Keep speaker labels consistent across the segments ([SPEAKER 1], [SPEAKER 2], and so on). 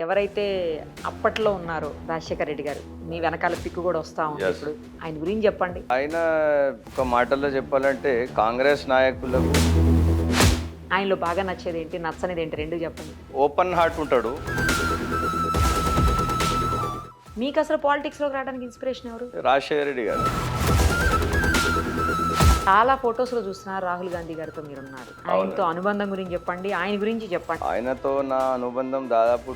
[SPEAKER 1] ఎవరైతే అప్పట్లో ఉన్నారో రాజశేఖర రెడ్డి గారు, మీ వెనకాల పిక్కు కూడా వస్తా ఉంది
[SPEAKER 2] Yes.
[SPEAKER 1] ఇప్పుడు. ఆయన గురించి చెప్పండి.
[SPEAKER 2] ఆయన ఒక మాటల్లో చెప్పాలంటే కాంగ్రెస్ నాయకులకు
[SPEAKER 1] ఆయనలో బాగా నచ్చేది ఏంటి, నచ్చనిది ఏంటి, రెండు చెప్పండి.
[SPEAKER 2] ఓపెన్ హార్ట్ ఉంటాడు.
[SPEAKER 1] మీకు అసలు పాలిటిక్స్లోకి రావడానికి ఇన్స్పిరేషన్ ఎవరు?
[SPEAKER 2] రాజశేఖర రెడ్డి గారు.
[SPEAKER 1] చాలా ఫొటోస్లో చూస్తున్నారు రాహుల్ గాంధీ గారితో మీరున్నారు. ఆయనతో అనుబంధం గురించి చెప్పండి, ఆయన గురించి చెప్పండి.
[SPEAKER 2] ఆయనతో నా అనుబంధం దాదాపు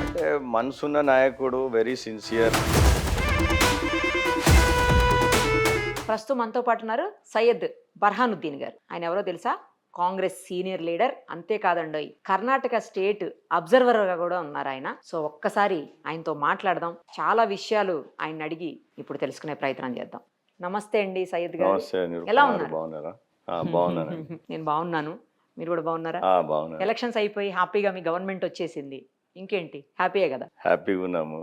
[SPEAKER 2] అంటే మనసున్న నాయకుడు, వెరీ సిన్సియర్.
[SPEAKER 1] ప్రస్తుతం మనతో పాటు ఉన్నారు సయ్యద్ బర్హానుద్దీన్ గారు. ఆయన ఎవరో తెలుసా? కాంగ్రెస్ సీనియర్ లీడర్, అంతేకాదండి కర్ణాటక స్టేట్ అబ్జర్వర్గా కూడా ఉన్నారు ఆయన. సో ఒక్కసారి ఆయనతో మాట్లాడదాం, చాలా విషయాలు ఆయన అడిగి ఇప్పుడు తెలుసుకునే ప్రయత్నం చేద్దాం. నమస్తే అండి సయ్యద్ గారు.
[SPEAKER 2] నమస్తే.
[SPEAKER 1] ఎలా ఉన్నారు?
[SPEAKER 2] బాగున్నారా? బాగున్నాను.
[SPEAKER 1] నేను బాగున్నాను, మీరు కూడా బాగున్నారా?
[SPEAKER 2] బాగున్నాను.
[SPEAKER 1] ఎలక్షన్స్ అయిపోయి హ్యాపీగా మీ గవర్నమెంట్ వచ్చేసింది, ఇంకేంటి హ్యాపీయే కదా?
[SPEAKER 2] హ్యాపీగా ఉన్నాము.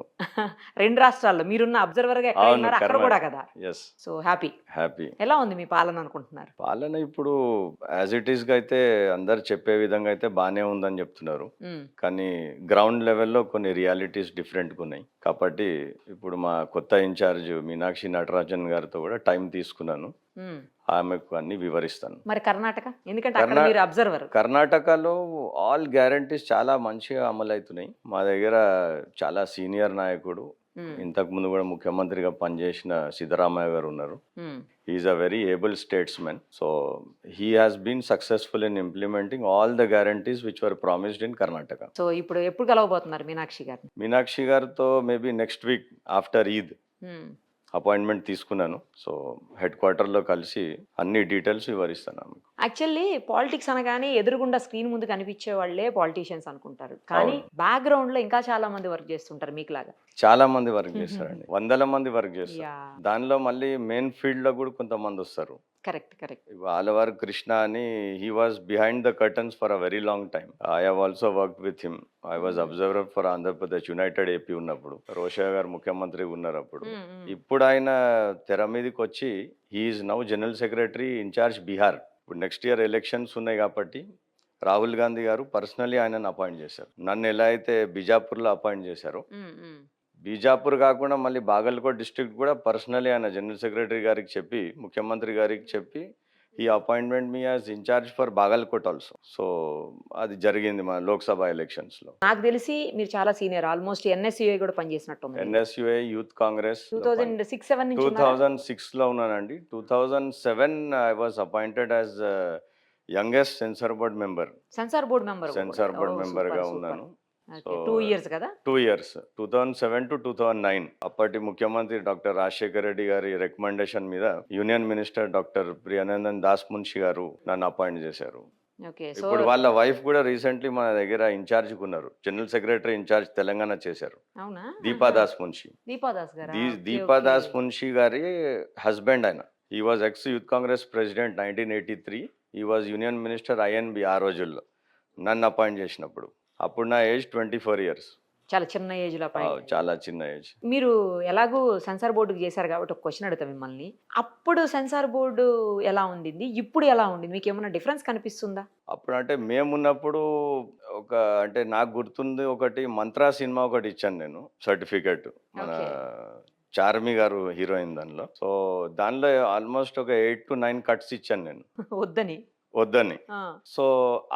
[SPEAKER 1] రెండు రాష్ట్రాల్లో మీరున్న అబ్జర్వర్గా ఎక్కడ ఉన్నారు, అక్కడ కూడా కదా.
[SPEAKER 2] Yes,
[SPEAKER 1] so happy.
[SPEAKER 2] హ్యాపీ.
[SPEAKER 1] ఎలా ఉంది మీ పాలన అనుకుంటున్నారు?
[SPEAKER 2] పాలన ఇప్పుడు యాజ్ ఇట్ ఈస్గా అయితే అందరు చెప్పే విధంగా అయితే బాగానే ఉందని చెప్తున్నారు. కానీ గ్రౌండ్ లెవెల్లో కొన్ని రియాలిటీస్ డిఫరెంట్గా ఉన్నాయి. కాబట్టి ఇప్పుడు మా కొత్త ఇన్ఛార్జ్ మీనాక్షి నటరాజన్ గారితో కూడా టైం తీసుకున్నాను, ఆమెకు అన్ని వివరిస్తాను.
[SPEAKER 1] మరి కర్ణాటక, ఎందుకంటే అక్కడ మీరు అబ్జర్వర్.
[SPEAKER 2] కర్ణాటకలో ఆల్ గ్యారంటీస్ చాలా మంచిగా అమలు అవుతున్నాయి. మా దగ్గర చాలా సీనియర్ నాయకుడు, ఇంతకు ముందు కూడా ముఖ్యమంత్రిగా పనిచేసిన సిద్ధరామయ్య గారు ఉన్నారు. Is a very able statesmen. So he has been successful in implementing all the guarantees which were promised in Karnataka.
[SPEAKER 1] So ఇప్పుడు ఎప్పుడు కలవబోతున్నారు మీనాక్షి గారిని?
[SPEAKER 2] మీనాక్షి గారితో maybe next week after Eid appointment తీసుకున్నాను. సో హెడ్ క్వార్టర్లో కలిసి అన్ని డీటెయిల్స్ వివరిస్తాను.
[SPEAKER 1] యాక్చువల్లీ పాలిటిక్స్ అనగానే ఎదురుగుండా స్క్రీన్ ముందు కనిపించే వాళ్ళే పాలిటీషియన్స్ అనుకుంటారు, కానీ బ్యాక్గ్రౌండ్ లో ఇంకా చాలా మంది వర్క్ చేస్తుంటారు మీకులాగా.
[SPEAKER 2] చాలా మంది వర్క్ చేస్తారండి, వందల మంది వర్క్ చేస్తారు. దానిలో మళ్ళీ మెయిన్ ఫీల్డ్ లో కూడా కొంతమంది వస్తారు.
[SPEAKER 1] Correct correct.
[SPEAKER 2] ఆలవార్ కృష్ణ అని, he was behind the curtains for a very long time. I have also worked with him. I was observer for Andhra Pradesh United AP ఉన్నప్పుడు, రోషయ్య గారు ముఖ్యమంత్రి ఉన్నారు అప్పుడు. ఇప్పుడు ఆయన తెర మీదకి వచ్చి he is now general secretary incharge Bihar. ఇప్పుడు నెక్స్ట్ ఇయర్ ఎలక్షన్స్ ఉన్నాయి కాబట్టి రాహుల్ గాంధీ గారు పర్సనలీ ఆయనను అపాయింట్ చేశారు. నన్ను ఎలా అయితే బిజాపూర్లో అపాయింట్ చేశారో, బీజాపూర్ కాకుండా మళ్ళీ బాగల్కోట్ డిస్ట్రిక్ట్ కూడా పర్సనలీ ఆయన జనరల్ సెక్రటరీ గారికి చెప్పి, ముఖ్యమంత్రి గారికి చెప్పి, ఈ appointment me as incharge for Bagalkot also. So అది జరిగింది మా లోక్సభ ఎలక్షన్స్ లో.
[SPEAKER 1] నాకు తెలిసి మీరు చాలా సీనియర్, ఆల్మోస్ట్ ఎన్ఎస్యుఐ కూడా పనిచేసినట్టు.
[SPEAKER 2] ఎన్ఎస్యుఐ యూత్ కాంగ్రెస్
[SPEAKER 1] 2006
[SPEAKER 2] లో ఉన్నానండి. 2007 I was appointed as youngest censor board member.
[SPEAKER 1] Censor board
[SPEAKER 2] member గా ఉన్నాను.
[SPEAKER 1] 2 years కదా?
[SPEAKER 2] 2 years, 2007 to 2009. అప్పటి ముఖ్యమంత్రి డాక్టర్ రాజశేఖర రెడ్డి గారి రికమెండేషన్ మీద union minister doctor Priyanandan Das Munshi గారు నన్ను అపాయింట్ చేశారు. ఇప్పుడు వాళ్ళ వైఫ్ కూడా రీసెంట్లీ మన దగ్గర ఇన్ఛార్జ్ ఉన్నారు, జనరల్ సెక్రటరీ ఇన్ఛార్జ్ తెలంగాణ చేశారు, దీపాదాస్ మున్షి. దీపాదాస్ మున్షి గారి హస్బెండ్ ఆయన. He was X youth Congress president 1983. He was union minister INB ఆ రోజుల్లో నన్ను అపాయింట్ చేసినప్పుడు. అప్పుడు నా ఏజ్ 24 years.
[SPEAKER 1] చాలా చిన్న ఏజ్ లో.
[SPEAKER 2] చాలా చిన్న ఏజ్.
[SPEAKER 1] మీరు ఎలాగూ సెన్సార్ బోర్డుకి చేశారు కాబట్టి ఒక క్వశ్చన్ అడుగుతా మిమ్మల్ని. అప్పుడు సెన్సార్ బోర్డు ఎలా ఉండింది, ఇప్పుడు ఎలా ఉండింది, మీకు ఏమైనా డిఫరెన్స్ కనిపిస్తుందా?
[SPEAKER 2] అప్పుడు అంటే మేమున్నప్పుడు ఒక అంటే నాకు గుర్తుంది, ఒకటి మంత్రా సినిమా ఒకటి ఇచ్చాను నేను సర్టిఫికెట్, మన చార్మి గారు హీరోయిన్ దానిలో. సో దానిలో ఆల్మోస్ట్ ఒక 8 to 9 కట్స్ ఇచ్చాను నేను వద్దని. సో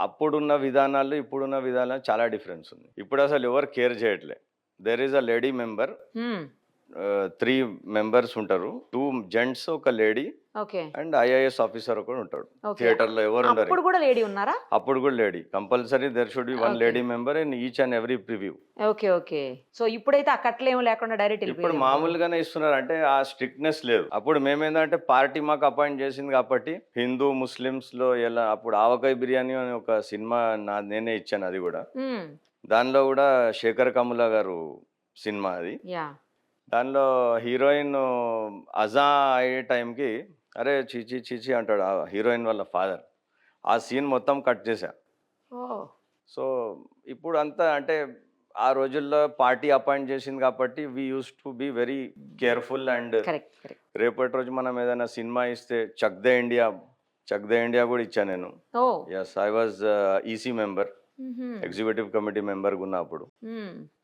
[SPEAKER 2] అప్పుడున్న విధానాలు ఇప్పుడున్న విధానాలు చాలా డిఫరెన్స్ ఉంది. ఇప్పుడు అసలు ఎవరు కేర్ చేయట్లే. There is a lady member, 3 members ఉంటారు, 2 gents, ఒక లేడీ అండ్ ఐఏఎస్ ఆఫీసర్ ఒకడు ఉంటాడు. థియేటర్ లో ఎవరు ఉండరు.
[SPEAKER 1] అప్పుడు కూడా లేడీ ఉన్నారా?
[SPEAKER 2] అప్పుడు కూడా lady. Compulsory there should be 1 lady member in each and every preview.
[SPEAKER 1] Okay. So ఇప్పుడైతే ఆ కట్లేమో లేకుండా డైరెక్ట్
[SPEAKER 2] ఇప్పుడు మామూలుగానే ఇస్తున్నారు. అంటే ఆ స్ట్రిక్ట్నెస్ లేదు. అప్పుడు మేమేందంటే పార్టీ మాకు అపాయింట్ చేసింది కాబట్టి హిందూ ముస్లిమ్స్ లో ఎలా, అప్పుడు ఆవకాయ బిర్యానీ అని ఒక సినిమా నేనే ఇచ్చాను, అది కూడా. దానిలో కూడా శేఖర్ కమ్ముల గారు సినిమా అది. దానిలో హీరోయిన్ అజా అయ్యే టైంకి అరే చీచి చీచి అంటాడు ఆ హీరోయిన్ వాళ్ళ ఫాదర్. ఆ సీన్ మొత్తం కట్ చేశా. సో ఇప్పుడు అంతా అంటే ఆ రోజుల్లో పార్టీ అపాయింట్ చేసింది కాబట్టి we use to be very careful. And రేపటి రోజు మనం ఏదైనా సినిమా ఇస్తే చక్ ద ఇండియా కూడా ఇచ్చాను నేను. Yes, I was EC member. Executive committee మెంబర్గా ఉన్నప్పుడు.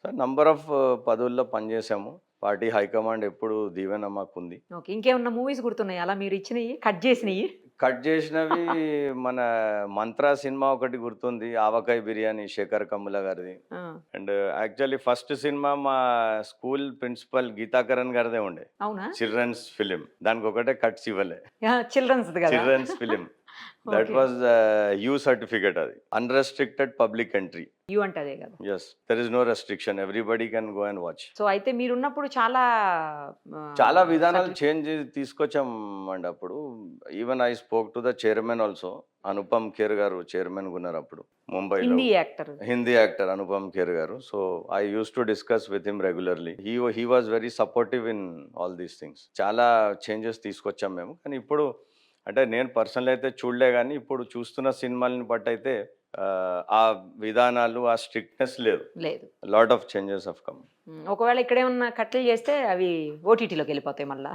[SPEAKER 2] సో నంబర్ ఆఫ్ పదవుల్లో పనిచేసాము. పార్టీ హైకమాండ్ ఎప్పుడు దీవెన మాకుంది.
[SPEAKER 1] ఓకే. ఇంకేమన్నా మూవీస్ గుర్తున్నాయి అలా మీరు ఇచ్చినవి కట్ చేసినవి?
[SPEAKER 2] కట్ చేసినవి మన 'మంత్రా' సినిమా ఒకటి గుర్తుంది. ఆవకాయ బిర్యానీ శేఖర్ కమ్ముల గారిది. అండ్ యాక్చువల్లీ ఫస్ట్ సినిమా మా స్కూల్ ప్రిన్సిపల్ గీతాకరణ్ గారిదే ఉండే.
[SPEAKER 1] అవునా?
[SPEAKER 2] Children's film. దానికి ఒకటే కట్స్ ఇవ్వలే.
[SPEAKER 1] చిల్డ్రన్స్ కదా?
[SPEAKER 2] Children's film. That
[SPEAKER 1] Okay.
[SPEAKER 2] Was U certificate, అది అన్రెస్ట్రిక్టెడ్ పబ్లిక్ ఎంట్రీ.
[SPEAKER 1] యూ అంటే అదే కదా?
[SPEAKER 2] Yes, there is no restriction, everybody can go and watch.
[SPEAKER 1] So అయితే మీరున్నప్పుడు చాలా
[SPEAKER 2] చాలా విధానాలు చేంజ్ తీసుకొచ్చాం అండి అప్పుడు. Even I spoke to the chairman also. Anupam Kher గారు చైర్మన్ ఉన్నారు అప్పుడు ముంబైలో.
[SPEAKER 1] హిందీ యాక్టర్.
[SPEAKER 2] హిందీ యాక్టర్ అనుపమ్ ఖేర్ గారు. So I use to discuss with him regularly. He was very supportive in all these things. చాలా చేంజెస్ తీసుకొచ్చాం మేము. కానీ ఇప్పుడు అంటే నేను పర్సనల్ అయితే చూడలే, కానీ ఇప్పుడు చూస్తున్న సినిమాలని బట్టి అయితే ఆ విధానాలు, ఆ స్ట్రిక్ట్నెస్ లేదు.
[SPEAKER 1] లేదు.
[SPEAKER 2] Lot of changes of come.
[SPEAKER 1] ఒకవేళ ఇక్కడేమన్నా కట్లు చేస్తే అవి ఓటీటీలోకి వెళ్ళిపోతాయి మళ్ళా.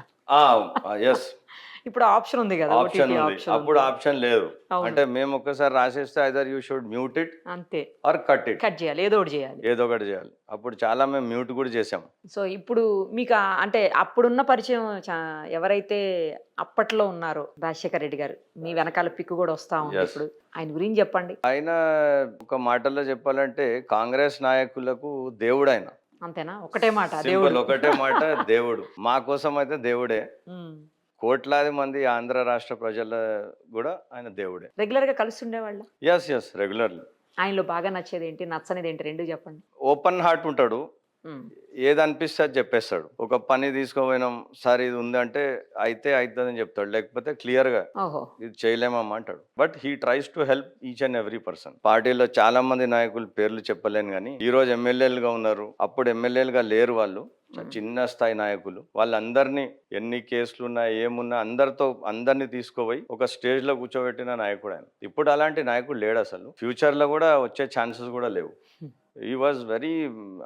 [SPEAKER 2] ఎస్,
[SPEAKER 1] ఇప్పుడు ఆప్షన్ ఉంది కదా?
[SPEAKER 2] ఆప్షన్
[SPEAKER 1] OTT
[SPEAKER 2] ఉంది.
[SPEAKER 1] option
[SPEAKER 2] అప్పుడు
[SPEAKER 1] ఉంది.
[SPEAKER 2] ఆప్షన్ లేదు.
[SPEAKER 1] అవును.
[SPEAKER 2] అంటే మేము ఒక్కసారి రాసేస్తే either you should mute it
[SPEAKER 1] అంతే.
[SPEAKER 2] Or cut it.
[SPEAKER 1] కట్ చేయాలి, ఏదో ఒకటి చేయాలి.
[SPEAKER 2] ఏదో ఒకటి చేయాలి. అప్పుడు చాలా మేము మ్యూట్ కూడా చేసాం.
[SPEAKER 1] సో ఇప్పుడు మీకు అంటే అప్పుడున్న పరిచయం ఎవరైతే అప్పట్లో ఉన్నారో రాజశేఖర రెడ్డి గారు, మీ వెనకాల పిక్కు కూడా వస్తా ఉంది.
[SPEAKER 2] Yes.
[SPEAKER 1] ఇప్పుడు ఆయన గురించి చెప్పండి.
[SPEAKER 2] ఆయన ఒక మాటల్లో చెప్పాలంటే కాంగ్రెస్ నాయకులకు దేవుడు ఆయన.
[SPEAKER 1] అంతేనా? ఒకటే మాట
[SPEAKER 2] సింపుల్,
[SPEAKER 1] దేవుడు.
[SPEAKER 2] ఒకటే మాట దేవుడు. మా కోసం అయితే దేవుడే.
[SPEAKER 1] ఉమ్.
[SPEAKER 2] కోట్లాది మంది ఆంధ్ర రాష్ట్ర ప్రజల కూడా ఆయన దేవుడే.
[SPEAKER 1] రెగ్యులర్ గా కలుస్తుండేవాళ్ళ?
[SPEAKER 2] Yes, regularly.
[SPEAKER 1] ఆయనలో బాగా నచ్చేది ఏంటి, నచ్చనిది ఏంటి, రెండు చెప్పండి.
[SPEAKER 2] ఓపెన్ హార్ట్ ఉంటాడు. ఏది అనిపిస్తే అది చెప్పేస్తాడు. ఒక పని తీసుకోపోయినాం, సార్ ఇది ఉంది అంటే అయితే అవుతుందని చెప్తాడు. లేకపోతే క్లియర్ గా
[SPEAKER 1] ఓహో.
[SPEAKER 2] ఇది చేయలేమమ్మా అంటాడు. But he tries to help each and every person. పార్టీలో చాలా మంది నాయకులు పేర్లు చెప్పలేను, కానీ ఈ రోజు ఎమ్మెల్యేలుగా ఉన్నారు, అప్పుడు ఎమ్మెల్యేలుగా లేరు. వాళ్ళు చిన్న స్థాయి నాయకులు. వాళ్ళందరినీ ఎన్ని కేసులున్నా ఏమున్నా అందరినీ తీసుకుపోయి ఒక స్టేజ్ లో కూర్చోబెట్టిన నాయకుడు ఆయన. ఇప్పుడు అలాంటి నాయకుడు లేడు అసలు. ఫ్యూచర్ లో కూడా వచ్చే ఛాన్సెస్ కూడా లేవు. ఈ వాజ్ వెరీ,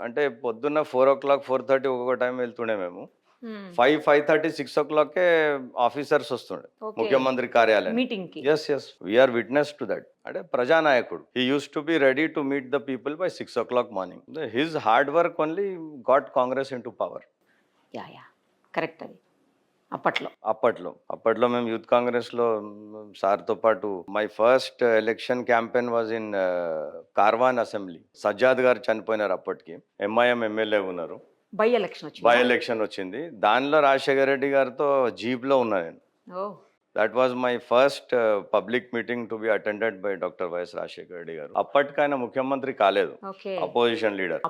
[SPEAKER 2] అంటే పొద్దున్న 4 o'clock 4:30 ఒక్కొక్క టైం వెళ్తుండే మేము. 5:30 6 o'clock ఆఫీసర్స్ వస్తుండే ముఖ్యమంత్రి కార్యాలయం
[SPEAKER 1] మీటింగ్ కి.
[SPEAKER 2] Yes, we are witness to that. అంటే ప్రజానాయకుడు. He uses to be ready to meet the people by 6 o'clock morning. His hard work only got Congress in to power.
[SPEAKER 1] Yeah correct. అది
[SPEAKER 2] అప్పట్లో మేము యూత్ కాంగ్రెస్ లో సార్తో పాటు my first election campaign was in Karwan assembly. Sajjad గారు చనిపోయినారు అప్పటికి. ఎంఐఎం ఎమ్మెల్యే ఉన్నారు.
[SPEAKER 1] బై ఎలక్షన్
[SPEAKER 2] వచ్చింది. దానిలో రాజశేఖర రెడ్డి గారితో జీప్ లో ఉన్నా నేను.
[SPEAKER 1] ఓ.
[SPEAKER 2] That was my first public meeting to be attended by doctor YS Rajasekhara Reddy గారు. అప్పటికైనా ముఖ్యమంత్రి కాలేదు,
[SPEAKER 1] ఓకే.
[SPEAKER 2] Opposition leader.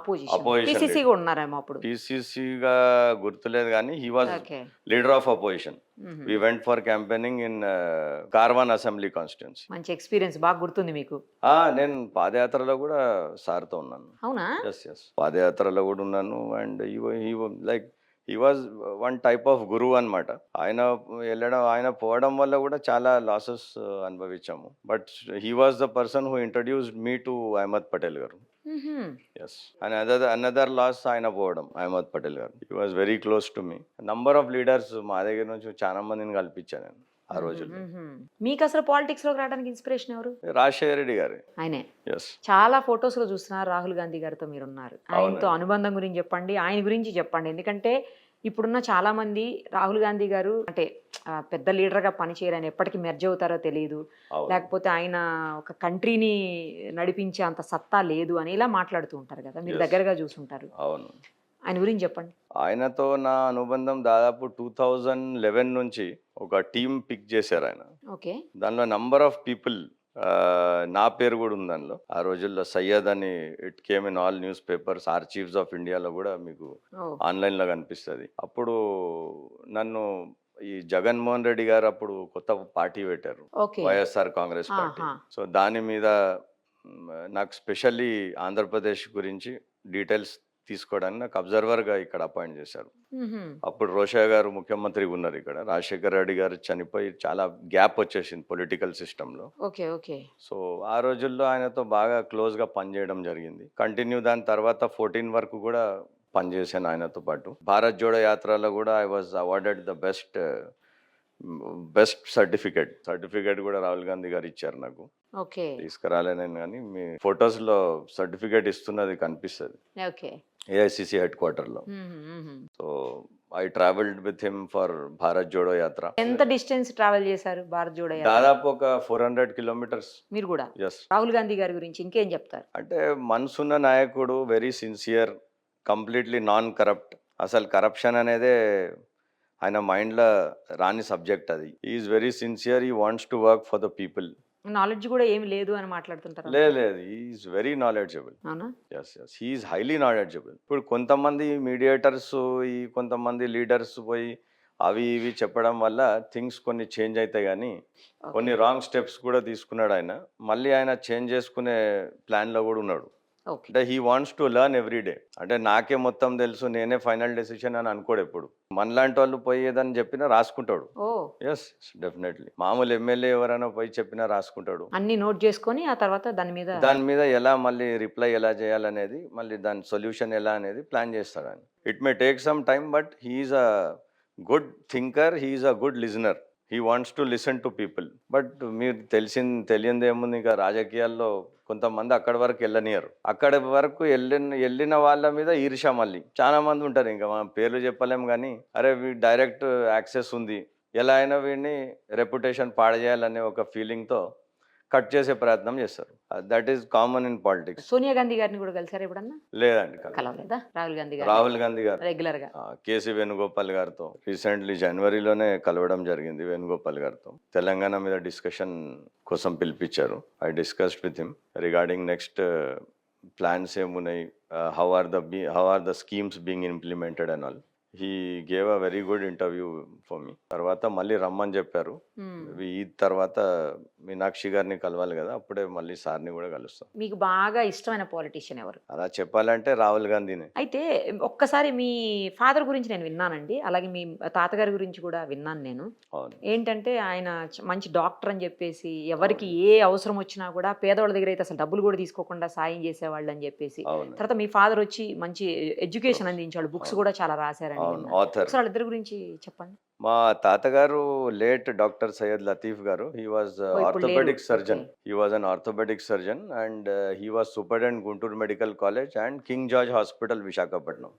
[SPEAKER 1] పిసిసి కూడా ఉన్నారేమో అప్పుడు.
[SPEAKER 2] పిసిసిగా గుర్తులేదు, కానీ he was
[SPEAKER 1] okay.
[SPEAKER 2] Leader of opposition. We went for campaigning in Karwan assembly constituency.
[SPEAKER 1] మంచి ఎక్స్పీరియన్స్, బాగా గుర్తుంది మీకు.
[SPEAKER 2] నేను పాదయాత్రలో కూడా సార్తో ఉన్నాను.
[SPEAKER 1] అవునా?
[SPEAKER 2] ఎస్, పాదయాత్రలో కూడా ఉన్నాను. And like he was one type of గురువు అనమాట. ఆయన పోవడం వల్ల కూడా చాలా లాసెస్ అనుభవించాము. But he was the person who introduced me to Ahmed Patel గారు. ఎస్, అండ్ అనదర్ లాస్ ఆయన పోవడం, అహ్మద్ పటేల్ గారు. He was very close to me. Number of leaders మా దగ్గర నుంచి చాలా మందిని కల్పించాను నేను ఆ రోజుల్లో.
[SPEAKER 1] మీకు అసలు పాలిటిక్స్ లోకి రావడానికి ఇన్స్పిరేషన్ ఎవరు?
[SPEAKER 2] రాజశేఖర రెడ్డి గారు.
[SPEAKER 1] ఆయనే.
[SPEAKER 2] ఎస్,
[SPEAKER 1] చాలా ఫొటోస్ లో చూస్తున్నారు రాహుల్ గాంధీ గారితో మీరు ఉన్నారు. ఆయనతో అనుబంధం గురించి చెప్పండి, ఆయన గురించి చెప్పండి. ఎందుకంటే ఇప్పుడున్న చాలా మంది రాహుల్ గాంధీ గారు అంటే పెద్ద లీడర్ గా పనిచేయరని, ఎప్పటికీ మెర్జ్ అవుతారో తెలియదు, లేకపోతే ఆయన ఒక కంట్రీని నడిపించే అంత సత్తా లేదు అని ఇలా మాట్లాడుతూ ఉంటారు కదా. మీరు దగ్గరగా చూసుంటారు.
[SPEAKER 2] అవును.
[SPEAKER 1] ఆయన గురించి చెప్పండి.
[SPEAKER 2] ఆయనతో నా అనుబంధం దాదాపు 2011 నుంచి ఒక టీం పిక్ చేశారు ఆయన.
[SPEAKER 1] ఓకే.
[SPEAKER 2] దానిలో నంబర్ ఆఫ్ పీపుల్, నా పేరు కూడా ఉంది దానిలో. ఆ రోజుల్లో సయ్యద్ అని it came in all news papers. Archives of ఇండియాలో కూడా మీకు ఆన్లైన్ లో కనిపిస్తుంది. అప్పుడు నన్ను ఈ జగన్మోహన్ రెడ్డి గారు అప్పుడు కొత్త పార్టీ పెట్టారు, వైఎస్ఆర్ కాంగ్రెస్ పార్టీ. సో దాని మీద నాకు స్పెషల్లీ ఆంధ్రప్రదేశ్ గురించి డీటెయిల్స్ తీసుకోవడానికి నాకు అబ్జర్వర్ గా ఇక్కడ అపాయింట్ చేశారు. అప్పుడు రోషా గారు ముఖ్యమంత్రి ఉన్నారు ఇక్కడ. రాజశేఖర రెడ్డి గారు చనిపోయి చాలా గ్యాప్ వచ్చేసింది పొలిటికల్ సిస్టమ్ లో. సో ఆ రోజుల్లో ఆయనతో బాగా క్లోజ్ గా పనిచేయడం జరిగింది. కంటిన్యూ దాని తర్వాత 14 వరకు కూడా పనిచేశాను ఆయనతో పాటు. భారత్ జోడో యాత్రలో కూడా I was awarded the best best certificate కూడా రాహుల్ గాంధీ గారు ఇచ్చారు నాకు.
[SPEAKER 1] ఓకే.
[SPEAKER 2] తీసుకురాలేనని కానీ మీ ఫొటోస్లో సర్టిఫికేట్ ఇస్తున్నది కనిపిస్తుంది
[SPEAKER 1] ఓకే.
[SPEAKER 2] ఏఐసిసి హెడ్ క్వార్టర్లో. So I travelled with him for Bharat Jodo Yatra.
[SPEAKER 1] ఎంత డిస్టెన్స్ ట్రావెల్ చేశారు భారత్ జోడో యాత్ర?
[SPEAKER 2] దాదాపు ఒక 400 కిలోమీటర్స్.
[SPEAKER 1] మీరు కూడా
[SPEAKER 2] ఎస్.
[SPEAKER 1] రాహుల్ గాంధీ గారి గురించి ఇంకేం చెప్తారు?
[SPEAKER 2] అంటే మనసున్న నాయకుడు, very sincere, completely non corrupt. అసలు కరప్షన్ అనేదే ఆయన మైండ్లో రాని సబ్జెక్ట్ అది. Is very sincere, he wants to work for the people.
[SPEAKER 1] Knowledge కూడా ఏమి లేదు అని మాట్లాడుతుంటారు.
[SPEAKER 2] లేదు, ఈజ్ వెరీ నాలెడ్జబుల్.
[SPEAKER 1] అవునా?
[SPEAKER 2] Yes, he is highly knowledgeable. ఇప్పుడు కొంతమంది మీడియేటర్స్, ఈ కొంతమంది లీడర్స్ పోయి అవి ఇవి చెప్పడం వల్ల థింగ్స్ కొన్ని చేంజ్ అవుతాయి, కానీ కొన్ని రాంగ్ స్టెప్స్ కూడా తీసుకున్నాడు ఆయన. మళ్ళీ ఆయన చేంజ్ చేసుకునే ప్లాన్లో కూడా ఉన్నాడు.
[SPEAKER 1] ఓకే.
[SPEAKER 2] అంటే he wants to learn every day. అంటే నాకే మొత్తం తెలుసు, నేనే ఫైనల్ డెసిషన్ అని అనుకోడు ఎప్పుడు. మనలాంటి వాళ్ళు పోయి ఏదని చెప్పినా రాసుకుంటాడు.
[SPEAKER 1] ఓ.
[SPEAKER 2] Yes, definitely. మామూలు ఎమ్మెల్యే ఎవరైనా పోయి చెప్పినా రాసుకుంటాడు.
[SPEAKER 1] అన్ని నోట్ చేసుకొని ఆ తర్వాత దాని మీద
[SPEAKER 2] ఎలా మళ్ళీ రిప్లై ఎలా చేయాలనేది, మళ్ళీ దాని సొల్యూషన్ ఎలా అనేది ప్లాన్ చేస్తాడు ఆయన. It may take some time, but he is a good thinker, he is a good listener. He wants to listen to people. But మీరు తెలియంది ఏముంది, ఇంకా రాజకీయాల్లో కొంతమంది అక్కడి వరకు వెళ్ళనియరు. అక్కడి వరకు వెళ్ళిన వాళ్ళ మీద ఈర్ష్య మళ్ళీ చాలా మంది ఉంటారు. ఇంకా మనం పేర్లు చెప్పలేం, కానీ అరే డైరెక్ట్ యాక్సెస్ ఉంది, ఎలా అయినా వీడిని రెప్యుటేషన్ పాడేయాలనే ఒక ఫీలింగ్తో కట్ చేసే ప్రయత్నం చేస్తారు. That is common in politics.
[SPEAKER 1] Sonia Gandhi గారిని కూడా కలిసారు ఎప్పుడన్నా?
[SPEAKER 2] లేదండి,
[SPEAKER 1] కలవలేదా?
[SPEAKER 2] రాహుల్ గాంధీ గారు
[SPEAKER 1] రెగ్యులర్ గా
[SPEAKER 2] కేసీ వేణుగోపాల్ గారితో రీసెంట్లీ జనవరిలోనే కలవడం జరిగింది. వేణుగోపాల్ గారితో తెలంగాణ మీద డిస్కషన్ కోసం పిలిపించారు. I discussed with him regarding next plans ఏమున్నాయి, how are the schemes being implemented and all. He gave a very good interview for me. తర్వాత మళ్ళీ రమ్మని చెప్పారు. ఈద్ తర్వాత మీనాక్షి గారిని కలవాలి కదా, అప్పుడే మళ్ళీ సార్ని కూడా కలుస్తాం.
[SPEAKER 1] మీకు బాగా ఇష్టమైన పొలిటీషియన్ ఎవరు?
[SPEAKER 2] అలా చెప్పాలంటే రాహుల్ గాంధీనే.
[SPEAKER 1] అయితే ఒక్కసారి మీ ఫాదర్ గురించి నేను విన్నానండి, అలాగే మీ తాతగారి గురించి కూడా విన్నాను నేను. ఏంటంటే ఆయన మంచి డాక్టర్ అని చెప్పేసి, ఎవరికి ఏ అవసరం వచ్చినా కూడా పేదవాళ్ళ దగ్గర అయితే అసలు డబ్బులు కూడా తీసుకోకుండా సాయం చేసేవాళ్ళు అని చెప్పేసి. తర్వాత మీ ఫాదర్ వచ్చి మంచి ఎడ్యుకేషన్ అందించాడు, బుక్స్ కూడా చాలా రాశారండి. వాళ్ళిద్దరి గురించి చెప్పండి.
[SPEAKER 2] మా తాతగారు late doctor Syed Latif garu. He was orthopaedic surgeon. He was an orthopaedic surgeon and he was superintendent Guntur medical college and King George hospital Visakhapatnam.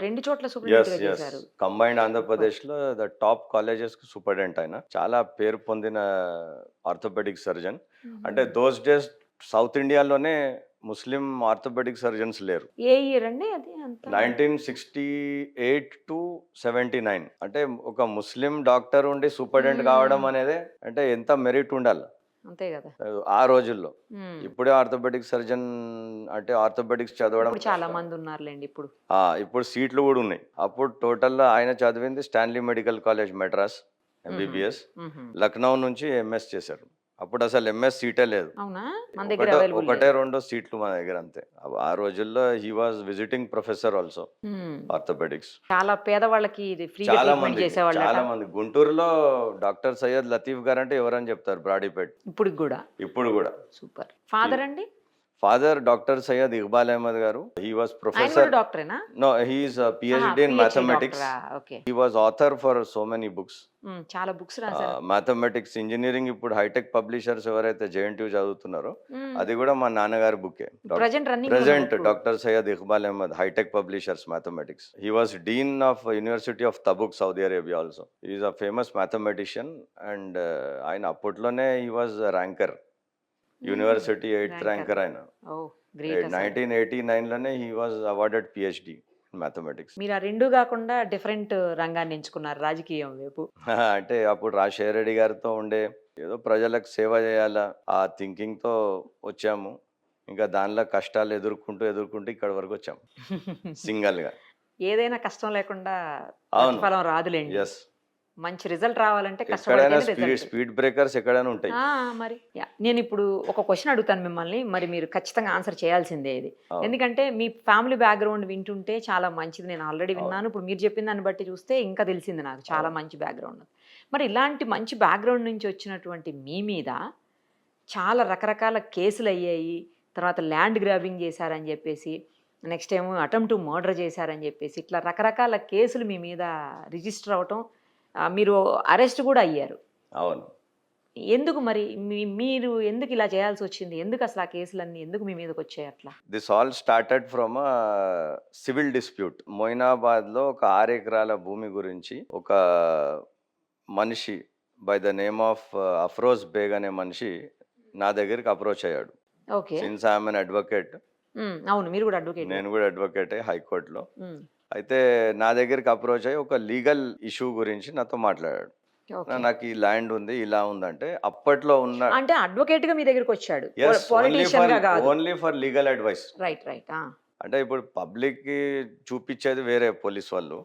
[SPEAKER 1] రెండు చోట్ల సూపరింటెండెంట్ చేశారు.
[SPEAKER 2] కంబైన్డ్ ఆంధ్రప్రదేశ్ లో ద టాప్ కాలేజెస్ కు సూపరింటెండెంట్ ఆయన. చాలా పేరు పొందిన ఆర్థోపెడిక్ సర్జన్. అంటే దోస్ డేస్ సౌత్ ఇండియాలోనే ముస్లిం ఆర్థోపెడిక్ సర్జన్స్ లేరు.
[SPEAKER 1] ఏ ఇయర్ అండి అది?
[SPEAKER 2] 1968 to 79. అంటే ఒక ముస్లిం డాక్టర్ ఉండి సూపరింటెండెంట్ కావడం అనేది అంటే ఎంత మెరిట్ ఉండాలి,
[SPEAKER 1] అంతే కదా
[SPEAKER 2] ఆ రోజుల్లో. ఇప్పుడే ఆర్థోపెడిక్ సర్జన్ అంటే ఆర్థోపెడిక్స్ చదవడం
[SPEAKER 1] చాలా మంది ఉన్నారులేండి.
[SPEAKER 2] ఇప్పుడు సీట్లు కూడా ఉన్నాయి. అప్పుడు టోటల్ ఆయన చదివింది Stanley medical college Madras MBBS. Lucknow నుంచి ఎంఎస్ చేశారు. అప్పుడు అసలు ఎంఎస్ సీటే లేదు, ఒకటే రెండో సీట్లు మన దగ్గర అంతే. ఆ రోజుల్లో he was visiting professor also orthopaedics.
[SPEAKER 1] చాలా పేదవాళ్ళకి
[SPEAKER 2] చాలా మంది గుంటూరులో డాక్టర్ సయ్యద్ లతీఫ్ గారు అంటే ఎవరని చెప్తారు, బ్రాడీపేట్. ఇప్పుడు కూడా
[SPEAKER 1] సూపర్. ఫాదర్ అండి?
[SPEAKER 2] ఫాదర్ డాక్టర్ సయ్యద్ ఇక్బాల్ అహ్మద్ గారు. He was professor. No, he is a PhD in mathematics. He was author for so many books.
[SPEAKER 1] చాలా బుక్స్ రాశారు.
[SPEAKER 2] Mathematics, engineering. ఇప్పుడు హైటెక్ పబ్లిషర్స్ ఎవరైతే JNTU చదువుతున్నారో అది కూడా మా నాన్నగారి బుక్కే. Present doctor Syed Iqbal Ahmed, hitech publishers mathematics. He was dean of university of Tabuk, Saudi Arabia also. He is a famous mathematician and ఆయన అప్పట్లోనే he was ranker, university 8th ranker ఆయన. 1989 లోనే he was awarded PhD in mathematics.
[SPEAKER 1] మీరు ఆ రెండు కాకుండా different రంగాన్ని ఎంచుకున్నారు రాజకీయం వైపు.
[SPEAKER 2] అంటే అప్పుడు రాజశేఖర రెడ్డి గారితో ఉండే ఏదో ప్రజలకు సేవ చేయాలా ఆ థింకింగ్ తో వచ్చాము. ఇంకా దానిలో కష్టాలు ఎదుర్కొంటూ ఇక్కడ వరకు వచ్చాము సింగల్ గా.
[SPEAKER 1] ఏదైనా కష్టం లేకుండా ఫలం రాదులేండి.
[SPEAKER 2] ఎస్,
[SPEAKER 1] మంచి రిజల్ట్ రావాలంటే
[SPEAKER 2] స్పీడ్ బ్రేకర్స్ ఎక్కడైనా ఉంటాయి.
[SPEAKER 1] మరి నేను ఇప్పుడు ఒక క్వశ్చన్ అడుగుతాను మిమ్మల్ని, మరి మీరు ఖచ్చితంగా ఆన్సర్ చేయాల్సిందే ఇది. ఎందుకంటే మీ ఫ్యామిలీ బ్యాక్గ్రౌండ్ వింటుంటే చాలా మంచిది. నేను ఆల్రెడీ విన్నాను, ఇప్పుడు మీరు చెప్పిన దాన్ని బట్టి చూస్తే ఇంకా తెలిసింది నాకు, చాలా మంచి బ్యాక్గ్రౌండ్. మరి ఇలాంటి మంచి బ్యాక్గ్రౌండ్ నుంచి వచ్చినటువంటి మీ మీద చాలా రకరకాల కేసులు అయ్యాయి. తర్వాత ల్యాండ్ గ్రాబింగ్ చేశారని చెప్పేసి, నెక్స్ట్ ఏమో అటెంప్ట్ టు మర్డర్ చేశారని చెప్పేసి, ఇట్లా రకరకాల కేసులు మీ మీద రిజిస్టర్ అవటం మీరు అరెస్ట్ కూడా అయ్యారు.
[SPEAKER 2] అవును.
[SPEAKER 1] ఎందుకు మరి మీరు ఎందుకు ఇలా చేయాల్సి వచ్చింది? ఎందుకు అసలు ఆ కేసులన్నీ ఎందుకు మీ మీదకి వచ్చాయి అట్లా?
[SPEAKER 2] This all started from civil dispute. మొయినాబాద్లో ఒక 6 ఎకరాల భూమి గురించి ఒక మనిషి by the name of Afroz Baig అనే మనిషి నా దగ్గరికి అప్రోచ్ అయ్యాడు.
[SPEAKER 1] Okay.
[SPEAKER 2] Since I'm an advocate,
[SPEAKER 1] అవును. మీరు కూడా అడ్వకేట్.
[SPEAKER 2] నేను కూడా అడ్వకేటే హైకోర్టులో. అయితే నా దగ్గరికి అప్రోచ్ అయ్యి ఒక లీగల్ ఇష్యూ గురించి నాతో మాట్లాడాడు.
[SPEAKER 1] ఓకే.
[SPEAKER 2] నాకు ఈ ల్యాండ్ ఉంది, ఇలా ఉందంటే అప్పట్లో ఉన్న
[SPEAKER 1] అంటే అడ్వకేట్ గా మీ దగ్గరికి వచ్చాడు,
[SPEAKER 2] yes,
[SPEAKER 1] పొలిటీషియన్ గా కాదు.
[SPEAKER 2] Only for legal advice.
[SPEAKER 1] Right right.
[SPEAKER 2] అంటే ఇప్పుడు పబ్లిక్ కి చూపించేది వేరే, పోలీస్ వాళ్ళు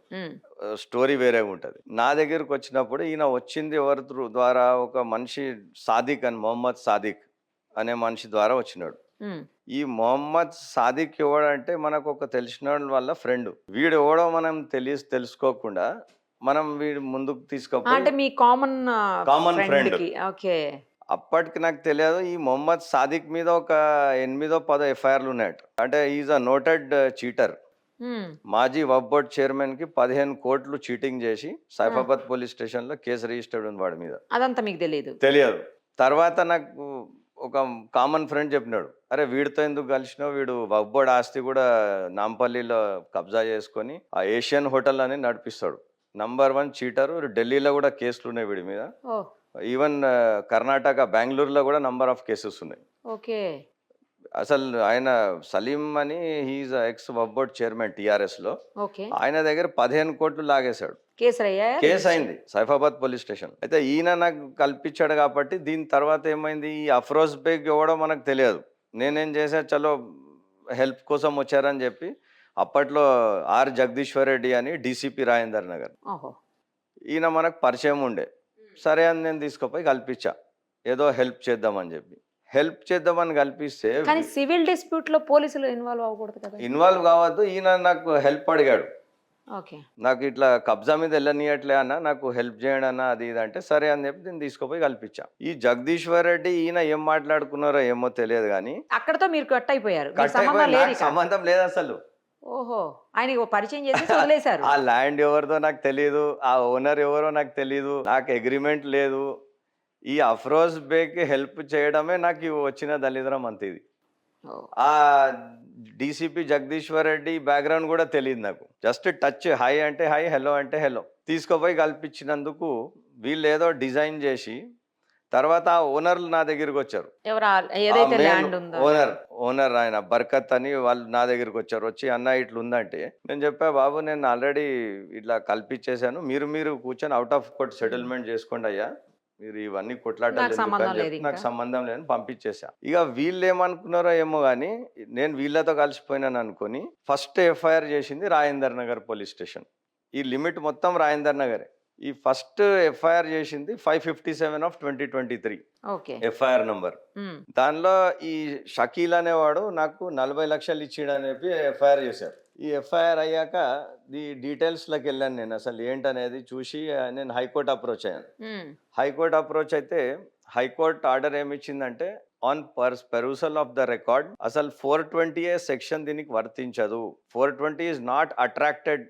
[SPEAKER 2] స్టోరీ వేరే ఉంటది. నా దగ్గరకు వచ్చినప్పుడు ఈయన వచ్చింది ఎవరి ద్వారా, ఒక మనిషి సాదిక్ అని, మొహమ్మద్ సాదిక్ అనే మనిషి ద్వారా వచ్చినాడు. ఈ మొహమ్మద్ సాదిక్ ఎవడంటే మనకు ఒక తెలిసిన వల్ల ఫ్రెండ్. వీడు ఎవడో మనం తెలుసుకోకుండా మనం వీడు ముందుకు
[SPEAKER 1] అంటే
[SPEAKER 2] తీసుకుపోయి
[SPEAKER 1] మీ కామన్
[SPEAKER 2] కామన్ ఫ్రెండ్.
[SPEAKER 1] ఓకే.
[SPEAKER 2] అప్పటికి నాకు తెలియదు ఈ మొహమ్మద్ సాదిక్ మీద ఒక 8-10 ఎఫ్ఐఆర్లు ఉన్నాయట. అంటే ఈజ్ అ నోటెడ్ చీటర్. మాజీ వక్ఫ్ బోర్డ్ చైర్మన్ కి 15 కోట్లు చీటింగ్ చేసి సైఫాబాద్ పోలీస్ స్టేషన్ లో కేసు రిజిస్టర్డ్ ఉంది వాడి మీద.
[SPEAKER 1] అదంతా మీకు తెలియదు?
[SPEAKER 2] తెలియదు. తర్వాత నాకు ఒక కామన్ ఫ్రెండ్ చెప్పినాడు, అరే వీడితో ఎందుకు కలిసినావు, వీడు వక్ఫ్ బోర్డ్ ఆస్తి కూడా నాంపల్లిలో కబ్జా చేసుకొని ఆ ఏషియన్ హోటల్ అని నడిపిస్తాడు. Number 1 cheater. ఢిల్లీలో కూడా కేసులు ఉన్నాయి వీడి మీద. ఈవెన్ కర్ణాటక, బెంగళూరులో కూడా నంబర్ ఆఫ్ కేసెస్ ఉన్నాయి.
[SPEAKER 1] ఓకే.
[SPEAKER 2] అసలు ఆయన సలీం అని, హీఈస్ ఎక్స్ వక్ఫ్ బోర్డ్ చైర్మన్ టీఆర్ఎస్ లో.
[SPEAKER 1] ఓకే.
[SPEAKER 2] ఆయన దగ్గర 15 కోట్లు లాగేశాడు. కేసు అయింది సైఫాబాద్ పోలీస్ స్టేషన్. అయితే ఈయన నాకు కల్పించాడు కాబట్టి దీని తర్వాత ఏమైంది, ఈ అఫ్రోజ్ బేగ్ ఎవడో మనకు తెలియదు. నేనేం చేశా, చలో హెల్ప్ కోసం వచ్చారని చెప్పి అప్పట్లో ఆర్ జగదీశ్వర్ రెడ్డి అని డీసీపీ రాజేందర్ నగర్, ఈయన మనకు పరిచయం ఉండే. సరే అని నేను తీసుకుపోయి కల్పించా, ఏదో హెల్ప్ చేద్దామని చెప్పి. హెల్ప్ చేద్దామని కల్పిస్తే
[SPEAKER 1] సివిల్ డిస్ప్యూట్ లో పోలీసులు ఇన్వాల్వ్ అవ్వకూడదు కదా?
[SPEAKER 2] ఇన్వాల్వ్ కావద్దు. ఈయన నాకు హెల్ప్ అడిగాడు.
[SPEAKER 1] ఓకే.
[SPEAKER 2] నాకు ఇట్లా కబ్జా మీద వెళ్ళనియట్లే అన్న, నాకు హెల్ప్ చేయండి అన్న, అది ఇది అంటే సరే అని చెప్పి నేను తీసుకుపోయి కల్పించా. ఈ జగదీశ్వర్ రెడ్డి ఈయన ఏం మాట్లాడుకున్నారో ఏమో తెలియదు కానీ
[SPEAKER 1] అక్కడతో మీరు కట్ అయిపోయారు.
[SPEAKER 2] సంబంధం లేదు అసలు.
[SPEAKER 1] ఓహో, ఆయనకి పరిచయం చేసి వదిలేశారు.
[SPEAKER 2] ఆ ల్యాండ్ ఎవరిదో నాకు తెలియదు, ఆ ఓనర్ ఎవరో నాకు తెలియదు, నాకు అగ్రిమెంట్ లేదు. ఈ అఫ్రోజ్ బేగ్ హెల్ప్ చేయడమే నాకు వచ్చిన దళిద్రం అంత. ఇది ఆ డీసీపీ జగదీశ్వర్ రెడ్డి బ్యాక్గ్రౌండ్ కూడా తెలియదు నాకు. జస్ట్ టచ్, హై అంటే హై, హెలో అంటే హెలో. తీసుకుపోయి కల్పించినందుకు వీళ్ళు ఏదో డిజైన్ చేసి తర్వాత ఆ ఓనర్లు నా దగ్గరికి వచ్చారు. ఓనర్ ఆయన బర్కత్ అని, వాళ్ళు నా దగ్గరికి వచ్చారు. వచ్చి అన్న ఇట్లా ఉందంటే నేను చెప్పా, బాబు నేను ఆల్రెడీ ఇట్లా కల్పించేశాను, మీరు కూర్చొని అవుట్ ఆఫ్ కోర్ట్ సెటిల్మెంట్ చేసుకోండి అయ్యా, మీరు ఇవన్నీ కొట్లాటలు నాకు సంబంధం లేదని పంపించేసా. ఇక వీళ్ళు ఏమనుకున్నారో ఏమో కానీ నేను వీళ్ళతో కలిసిపోయినాను అనుకుని ఫస్ట్ ఎఫ్ఐఆర్ చేసింది రాజేందర్ నగర్ పోలీస్ స్టేషన్. ఈ లిమిట్ మొత్తం రాజేందర్ నగరే. ఈ ఫస్ట్ ఎఫ్ఐఆర్ చేసింది 557 ఆఫ్ 2023 ఎఫ్ఐఆర్ నంబర్. దానిలో ఈ షకీల్ అనేవాడు నాకు 40 లక్షలు ఇచ్చిడని చెప్పి ఎఫ్ఐఆర్ చేశారు. ఈ ఎఫ్ఐఆర్ అయ్యాక ఈ డీటెయిల్స్లోకి వెళ్ళాను నేను, అసలు ఏంటనేది చూసి నేను హైకోర్టు అప్రోచ్ అయ్యాను. హైకోర్టు అప్రోచ్ అయితే హైకోర్టు ఆర్డర్ ఏమి ఇచ్చిందంటే, ఆన్ పెరూసల్ ఆఫ్ ద రికార్డ్ అసలు 420A సెక్షన్ దీనికి వర్తించదు. 420 is not attracted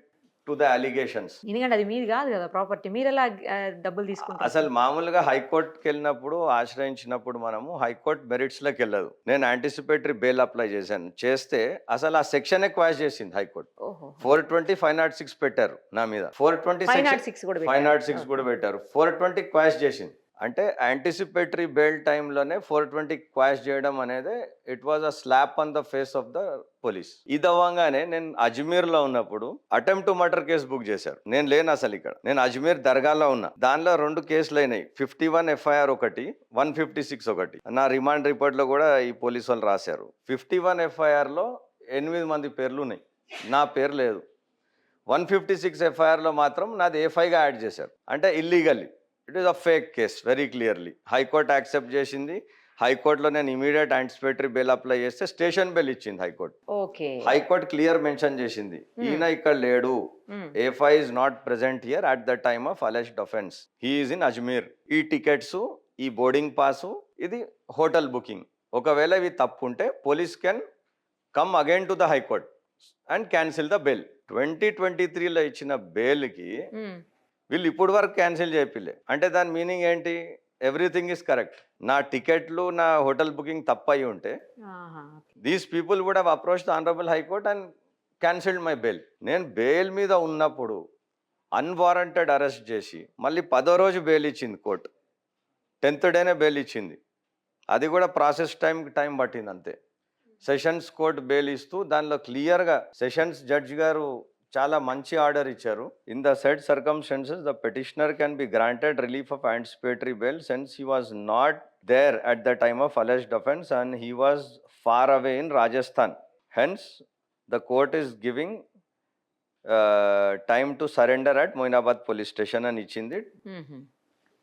[SPEAKER 2] to the allegations.
[SPEAKER 1] ఎందుకంటే అది మీది కాదు కదా ప్రాపర్టీ, మీరు ఎలా డబ్బులు తీసుకుంటారు?
[SPEAKER 2] అసలు మామూలుగా హైకోర్టుకి వెళ్ళినప్పుడు, ఆశ్రయించినప్పుడు మనము హైకోర్టు మెరిట్స్ లోకి వెళ్ళదు. నేను యాంటిసిపేటరీ బెయిల్ అప్లై చేస్తే అసలు ఆ సెక్షన్ క్వాష్ చేసింది హైకోర్టు. 420 506 పెట్టారు నా మీద, 420 506 కూడా పెట్టారు, 420 క్వాష్ చేసింది. అంటే యాంటిసిపేటరీ బెయిల్ టైంలోనే 420 క్వాష్ చేయడం అనేది it was a slab on the face of the police. ఇది అవ్వగానే నేను అజ్మీర్లో ఉన్నప్పుడు attempt to murder case book చేశారు. నేను లేను అసలు ఇక్కడ, నేను అజ్మీర్ దర్గాలో ఉన్నా. దానిలో 2 కేసులు అయినాయి, 51 ఎఫ్ఐఆర్ ఒకటి, 156 ఒకటి. నా రిమాండ్ రిపోర్ట్ లో కూడా ఈ పోలీసు వాళ్ళు రాశారు. 51 ఎఫ్ఐఆర్ లో 8 మంది పేర్లు ఉన్నాయి, నా పేరు లేదు. 156 ఎఫ్ఐఆర్ లో మాత్రం నాది A5గా యాడ్ చేశారు. అంటే illegally, it is a fake case very clearly. High court accept చేసింది. హైకోర్టులో నేను ఇమీడియట్ యాంటిసిపేటరీ బెయిల్ అప్లై చేస్తే స్టేషన్ బెయిల్ ఇచ్చింది హైకోర్టు. హైకోర్టు క్లియర్ మెన్షన్ చేసింది, ఈయన ఇక్కడ లేడు, A5 is not present here at the time of alleged offence, he is in Ajmer. ఈ టికెట్స్, ఈ బోర్డింగ్ పాసు, ఇది హోటల్ బుకింగ్, ఒకవేళ ఇవి తప్పు ఉంటే police can come again to the high court and cancel the bail. 2023లో ఇచ్చిన బెయిల్కి వీళ్ళు ఇప్పుడు వరకు క్యాన్సిల్ చేయపిల్లే. అంటే దాని మీనింగ్ ఏంటి? Everything is correct. నా టికెట్లు, నా హోటల్ బుకింగ్ తప్పయి ఉంటే
[SPEAKER 1] ఆహా!
[SPEAKER 2] These people would have approached the honourable high court and cancelled my bail. నేను బెయిల్ మీద ఉన్నప్పుడు అన్‌వారంటెడ్ అరెస్ట్ చేసి మళ్ళీ 10వ రోజు బెయిల్ ఇచ్చింది కోర్ట్. 10థ్ డేనే బెయిల్ ఇచ్చింది. అది కూడా ప్రాసెస్ టైం పట్టింది అంతే. సెషన్స్ కోర్ట్ బెయిల్ ఇస్తూ దానిలో క్లియర్‌గా సెషన్స్ జడ్జి గారు చాలా మంచి ఆర్డర్ ఇచ్చారు. In the said circumstances the petitioner can be granted relief of anticipatory bail since he was not there at the time of alleged offence and he was far away in Rajasthan. Hence the court is giving time to surrender at Moinabad police station అని ఇచ్చింది.
[SPEAKER 1] హుహు.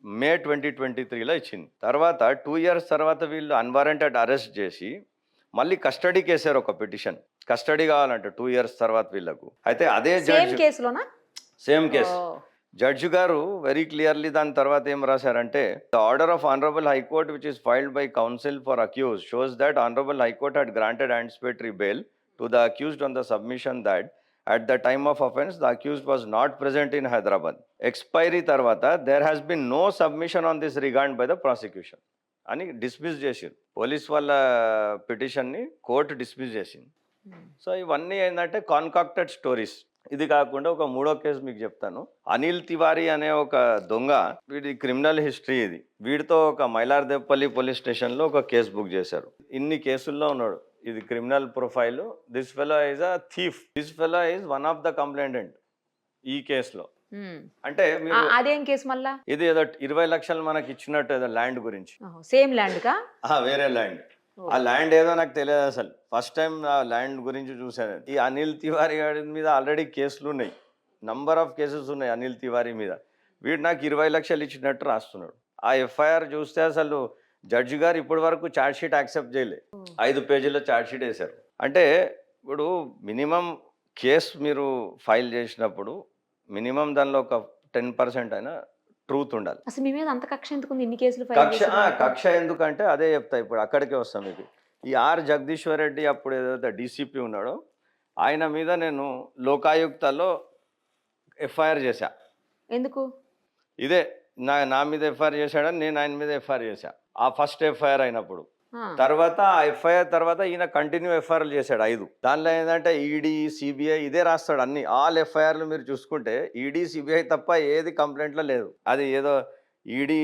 [SPEAKER 2] మే 2023లో ఇచ్చింది. తర్వాత 2 years తర్వాత వీళ్ళు unwarranted arrest చేసి మళ్ళీ కస్టడీకి వేశారు ఒక పిటిషన్. కస్టడీ కావాలంట 2 ఇయర్స్ తర్వాత వీళ్ళకు. అయితే అదే
[SPEAKER 1] సేమ్
[SPEAKER 2] జడ్జ్
[SPEAKER 1] కేసులోనా?
[SPEAKER 2] Same case.
[SPEAKER 1] ఓహ్!
[SPEAKER 2] జడ్జి గారు వెరీ క్లియర్లీ దాని తర్వాత ఏం రాశారంటే the order of honourable high court which is filed by counsel for accused shows that honourable high court had granted anticipatory bail to the accused on the submission that at the time of offense the accused was not present in Hyderabad. Expiry తర్వాత there has been no submission on this regard by the prosecution అని dismiss చేసింది. Police వాళ్ళ పిటిషన్ని court dismiss చేసింది.
[SPEAKER 1] హ్మ్.
[SPEAKER 2] So ఇవన్నీ ఏంటంటే కాన్కాక్టెడ్ stories. ఇది కాకుండా ఒక మూడో కేసు మీకు చెప్తాను. అనిల్ తివారీ అనే ఒక దొంగ, వీడి క్రిమినల్ హిస్టరీ ఇది. వీడితో ఒక మైలార్దేపల్లి పోలీస్ స్టేషన్లో ఒక కేసు బుక్ చేశారు. ఇన్ని కేసుల్లో ఉన్నాడు. ఇది criminal profile. This fellow is a thief. This fellow is one of the complainant ఈ కేసులో.
[SPEAKER 1] హ్మ్.
[SPEAKER 2] అంటే మీరు
[SPEAKER 1] అదేం కేసు మళ్ళా?
[SPEAKER 2] ఇది ఏదో 20 లక్షలు మనకి ఇచ్చినట్టు ఏదో ల్యాండ్ గురించి.
[SPEAKER 1] ఓహో! సేమ్ ల్యాండ్‌కా?
[SPEAKER 2] వేరే ల్యాండ్.
[SPEAKER 1] ఓహ్!
[SPEAKER 2] ఆ ల్యాండ్ ఏదో నాకు తెలియదు అసలు. ఫస్ట్ టైం ఆ ల్యాండ్ గురించి చూశాను. ఈ అనిల్ తివారీ గారి మీద ఆల్రెడీ కేసులు ఉన్నాయి. నంబర్ ఆఫ్ కేసెస్ ఉన్నాయి అనిల్ తివారీ మీద. వీడు నాకు 20 లక్షలు ఇచ్చినట్టు రాస్తున్నాడు. ఆ ఎఫ్ఐఆర్ చూస్తే అసలు జడ్జి గారు ఇప్పటి వరకు ఛార్జ్ షీట్ యాక్సెప్ట్ చేయలే. 5 పేజీల ఛార్జ్ షీట్ వేశారు. అంటే ఇప్పుడు మినిమం కేసు మీరు ఫైల్ చేసినప్పుడు మినిమం దానిలో ఒక 10% అయినా ట్రూత్ ఉండాలి.
[SPEAKER 1] అసలు మీ మీద అంత కక్ష ఎందుకుంది? ఇన్ని కేసులు ఫైల్
[SPEAKER 2] కక్ష
[SPEAKER 1] చేసినాక?
[SPEAKER 2] కక్ష ఎందుకంటే అదే చెప్తా, ఇప్పుడు అక్కడికే వస్తాం మీకు. ఈ జగదీశ్వర్ రెడ్డి అప్పుడు ఏదైతే డీసీపీ ఉన్నాడో ఆయన మీద నేను లోకాయుక్తలో ఎఫ్ఐఆర్ చేశా.
[SPEAKER 1] ఎందుకు?
[SPEAKER 2] ఇదే నా మీద ఎఫ్ఐఆర్ చేశాడని నేను ఆయన మీద ఎఫ్ఐఆర్ చేశా. ఆ ఫస్ట్ ఎఫ్ఐఆర్ అయినప్పుడు.
[SPEAKER 1] ఆ!
[SPEAKER 2] తర్వాత ఆ ఎఫ్ఐఆర్ తర్వాత ఈయన కంటిన్యూ ఎఫ్ఐఆర్లు చేశాడు 5. దానిలో ఏంటంటే ఈడీ, సిబిఐ ఇదే రాస్తాడు అన్ని. ఆల్ ఎఫ్ఐఆర్లు మీరు చూసుకుంటే ఈడీ, సిబిఐ తప్ప ఏది కంప్లైంట్లో లేదు. అది ఏదో ఈడీ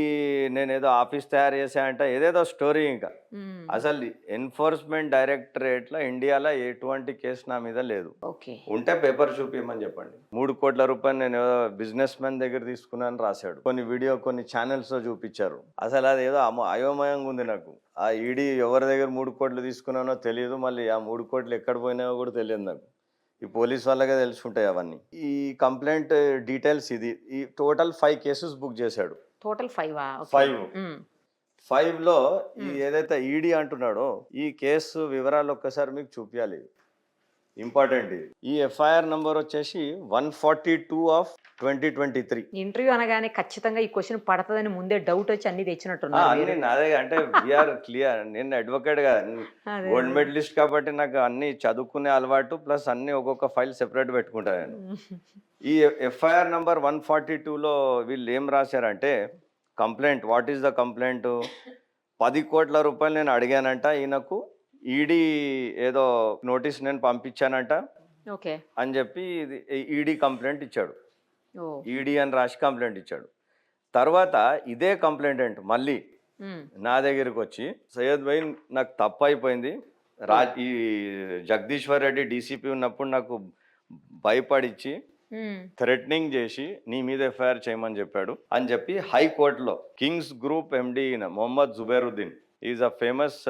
[SPEAKER 2] నేనేదో ఆఫీస్ తయారు చేశా అంటే ఏదేదో స్టోరీ. ఇంకా
[SPEAKER 1] హ్మ్.
[SPEAKER 2] అసలు ఎన్ఫోర్స్మెంట్ డైరెక్టరేట్లో ఇండియాలో ఎటువంటి కేసు నా మీద లేదు.
[SPEAKER 1] ఓకే.
[SPEAKER 2] ఉంటే పేపర్ చూపించమని చెప్పండి. 3 కోట్ల రూపాయలు నేను ఏదో బిజినెస్ మ్యాన్ దగ్గర తీసుకున్నాను రాశాడు. కొన్ని ఛానల్స్లో చూపించారు. అసలు అది ఏదో అయోమయంగా ఉంది నాకు. ఆ ఈడీ ఎవరి దగ్గర 3 కోట్లు తీసుకున్నానో తెలియదు. మళ్ళీ ఆ 3 కోట్లు ఎక్కడ పోయినాయో కూడా తెలియదు నాకు. ఈ పోలీస్ వాళ్ళకే తెలుసుంటాయి అవన్నీ. ఈ కంప్లైంట్ డీటెయిల్స్ ఇది. ఈ టోటల్ 5 కేసెస్ బుక్ చేశాడు.
[SPEAKER 1] టోటల్ 5ఆ? ఓకే.
[SPEAKER 2] 5.
[SPEAKER 1] హ్మ్.
[SPEAKER 2] 5లో ఈ ఏదైతే ఈడీ అంటున్నాడో ఈ కేసు వివరాలు ఒక్కసారి మీకు చూపించాలి. ఇంపార్టెంట్ ఇది. ఈ ఎఫ్ఐఆర్ నంబర్ వచ్చేసి 142 ఆఫ్ 2023.
[SPEAKER 1] ఇంటర్వ్యూ అనగానే ఖచ్చితంగా ఈ క్వశ్చన్ పడతదని ముందే డౌట్ వచ్చి అన్ని తెచ్చినట్టున్నారు
[SPEAKER 2] అన్ని
[SPEAKER 1] మీరు.
[SPEAKER 2] నాదే. అంటే వీఆర్ క్లియర్. నేను అడ్వకేట్ కదా,
[SPEAKER 1] అదే.
[SPEAKER 2] గోల్డ్ మెడలిస్ట్ కాబట్టి నాకు అన్ని చదువుకునే అలవాటు ప్లస్ అన్ని ఒక్కొక్క ఫైల్ సెపరేట్ పెట్టుకుంటాను నేను. ఈ ఎఫ్ఐఆర్ నంబర్ 142లో వీళ్ళు ఏం రాశారంటే complaint, what is the complaint? 10 కోట్ల రూపాయలు నేను అడిగానంట ఈయనకు. ఈడీ ఏదో నోటీస్ నేను పంపించానంట
[SPEAKER 1] ఓకే.
[SPEAKER 2] అని చెప్పి ఈడీ కంప్లైంట్ ఇచ్చాడు.
[SPEAKER 1] ఓ.
[SPEAKER 2] ఈడీ అని రాసి కంప్లైంట్ ఇచ్చాడు. తర్వాత ఇదే కంప్లైంటెంట్ మళ్ళీ
[SPEAKER 1] హ్మ్.
[SPEAKER 2] నా దగ్గరికి వచ్చి సయ్యద్ భాయ్ నాకు తప్పు అయిపోయింది. ఈ జగదీశ్వర్ రెడ్డి డీసీపీ ఉన్నప్పుడు నాకు భయపడిచ్చి
[SPEAKER 1] హ్మ్.
[SPEAKER 2] థ్రెటనింగ్ చేసి నీ మీద ఎఫ్ఐఆర్ చేయమని చెప్పాడు అని చెప్పి హైకోర్టులో Kings group MD Mohammed Zubairuddin is a famous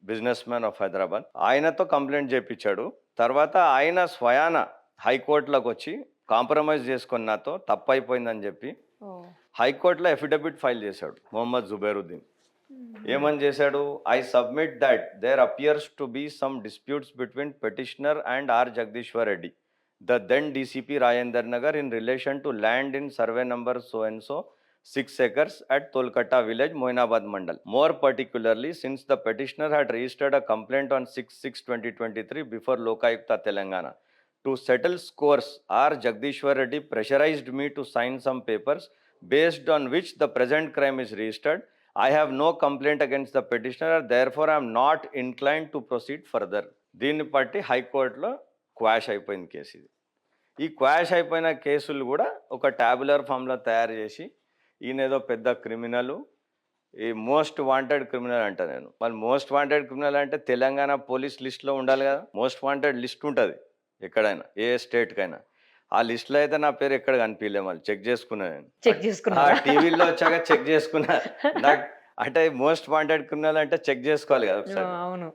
[SPEAKER 2] business man of Hyderabad, ఆయనతో కంప్లైంట్ చేయించాడు. తర్వాత ఆయన స్వయాన హైకోర్టులోకి వచ్చి కాంప్రమైజ్ చేసుకొని నాతో తప్పు అయిపోయిందని చెప్పి
[SPEAKER 1] ఓ.
[SPEAKER 2] హైకోర్టులో ఎఫిడవిట్ ఫైల్ చేశాడు మొహమ్మద్ జుబేరుద్దీన్.
[SPEAKER 1] హ్మ్.
[SPEAKER 2] ఏమని చేశాడు? I submit that there appears to be some disputes between petitioner and Jagadishwar Reddy, the then DCP Rajendra Nagar, in relation to land in survey number so and so 6 acres at Tolkatta village, Moinabad Mandal. More particularly, since the petitioner had registered a complaint on 6/6/2023 before Lokayukta Telangana, to settle scores, R. Jagdishwar Reddy pressurized me to sign some papers based on which the present crime is registered. I have no complaint against the petitioner, therefore I am not inclined to proceed further. దీన్ని బట్టి హైకోర్టులో quash అయిపోయింది case ఇది. ఈ quash అయిపోయిన కేసులు కూడా ఒక ట్యాబులర్ ఫామ్లో తయారు చేసి ఈయన ఏదో పెద్ద క్రిమినల్, ఈ మోస్ట్ వాంటెడ్ క్రిమినల్ అంట నేను. మరి మోస్ట్ వాంటెడ్ క్రిమినల్ అంటే తెలంగాణ పోలీస్ లిస్ట్లో ఉండాలి కదా, మోస్ట్ వాంటెడ్ లిస్ట్ ఉంటుంది ఎక్కడైనా ఏ స్టేట్కైనా. ఆ లిస్ట్లో అయితే నా పేరు ఎక్కడ కనిపించలే, మళ్ళీ చెక్ చేసుకున్నా నేను.
[SPEAKER 1] చెక్ చేసుకున్నా
[SPEAKER 2] టీవీలో వచ్చాక చెక్ చేసుకున్నా. నాకు అంటే మోస్ట్ వాంటెడ్ క్రిమినల్ అంటే చెక్ చేసుకోవాలి కదా ఒకసారి.
[SPEAKER 1] అవును.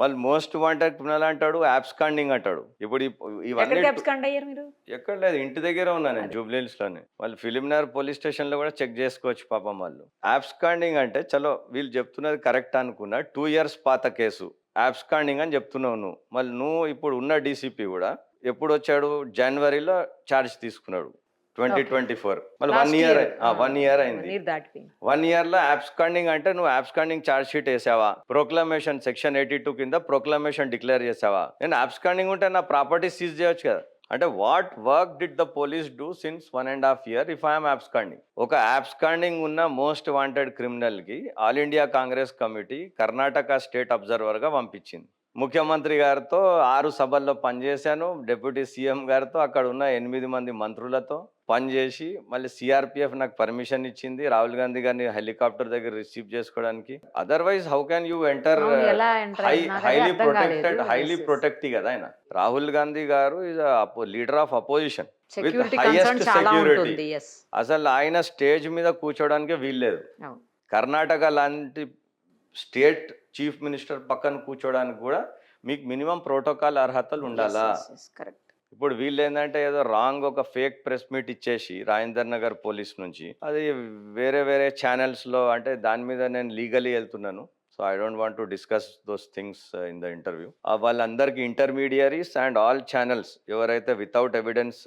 [SPEAKER 2] మళ్ళీ మోస్ట్ వాంటెడ్ క్రిమినల్ అంటాడు, యాబ్స్కాండింగ్ అంటాడు. ఇప్పుడు ఇవన్నీ
[SPEAKER 1] ఎక్కడికి అబ్స్కాండ్ అయ్యారు మీరు?
[SPEAKER 2] ఎక్కడ లేదు, ఇంటి దగ్గర ఉన్నా నేను జూబ్లీహిల్స్లోనే. వాళ్ళు ఫిలింనగర్ పోలీస్ స్టేషన్లో కూడా చెక్ చేసుకోవచ్చు పాపం వాళ్ళు. యాబ్స్కాండింగ్ అంటే చలో వీళ్ళు చెప్తున్నది కరెక్ట్ అనుకున్నా, 2 years పాత కేసు యాబ్స్కాండింగ్ అని చెప్తున్నావు నువ్వు. మళ్ళీ నువ్వు ఇప్పుడు ఉన్న డీసీపీ కూడా ఎప్పుడు వచ్చాడు, జనవరిలో ఛార్జ్ తీసుకున్నాడు 2024. మళ్ళీ 1 year 1 year అయింది. 1 yearలో యాబ్స్కాండింగ్ అంటే నువ్వు యాబ్స్కాండింగ్ ఛార్జ్ షీట్ వేసావా, ప్రొక్లమేషన్ సెక్షన్ 82 కింద ప్రొక్లమేషన్ డిక్లేర్ చేసావా? నేను యాబ్స్కాండింగ్ ఉంటే నా ప్రాపర్టీ సీజ్ చేయొచ్చు కదా. అంటే what work did the police do since 1.5 years if I'm absconding? ఒక యాబ్స్కాండింగ్ ఉన్న మోస్ట్ వాంటెడ్ క్రిమినల్కి all India Congress committee Karnataka state అబ్జర్వర్గా పంపించింది. ముఖ్యమంత్రి గారితో 6 సభల్లో పనిచేశాను, డిప్యూటీ సీఎం గారితో, అక్కడ ఉన్న 8 మంది మంత్రులతో పనిచేసి మళ్ళీ సిఆర్పిఎఫ్ నాకు పర్మిషన్ ఇచ్చింది రాహుల్ గాంధీ గారిని హెలికాప్టర్ దగ్గర రిసీవ్ చేసుకోవడానికి. Otherwise how can you enter? Highly protective కదా ఆయన. రాహుల్ గాంధీ గారు is leader of opposition with highest security. అసలు ఆయన స్టేజ్ మీద కూర్చోడానికి వీల్లేదు. కర్ణాటక లాంటి స్టేట్ చీఫ్ మినిస్టర్ పక్కన కూర్చోడానికి కూడా మీకు మినిమం ప్రోటోకాల్ అర్హతలు ఉండాలా? ఇప్పుడు వీళ్ళు ఏంటంటే ఏదో రాంగ్ ఒక ఫేక్ ప్రెస్ మీట్ ఇచ్చేసి రాజేందర్ నగర్ పోలీస్ నుంచి అది వేరే ఛానల్స్లో, అంటే దాని మీద నేను లీగలీ వెళ్తున్నాను. So I don't want to discuss those things in the interview. వాళ్ళందరికీ ఇంటర్మీడియరీస్ అండ్ ఆల్ ఛానల్స్ ఎవరైతే వితౌట్ ఎవిడెన్స్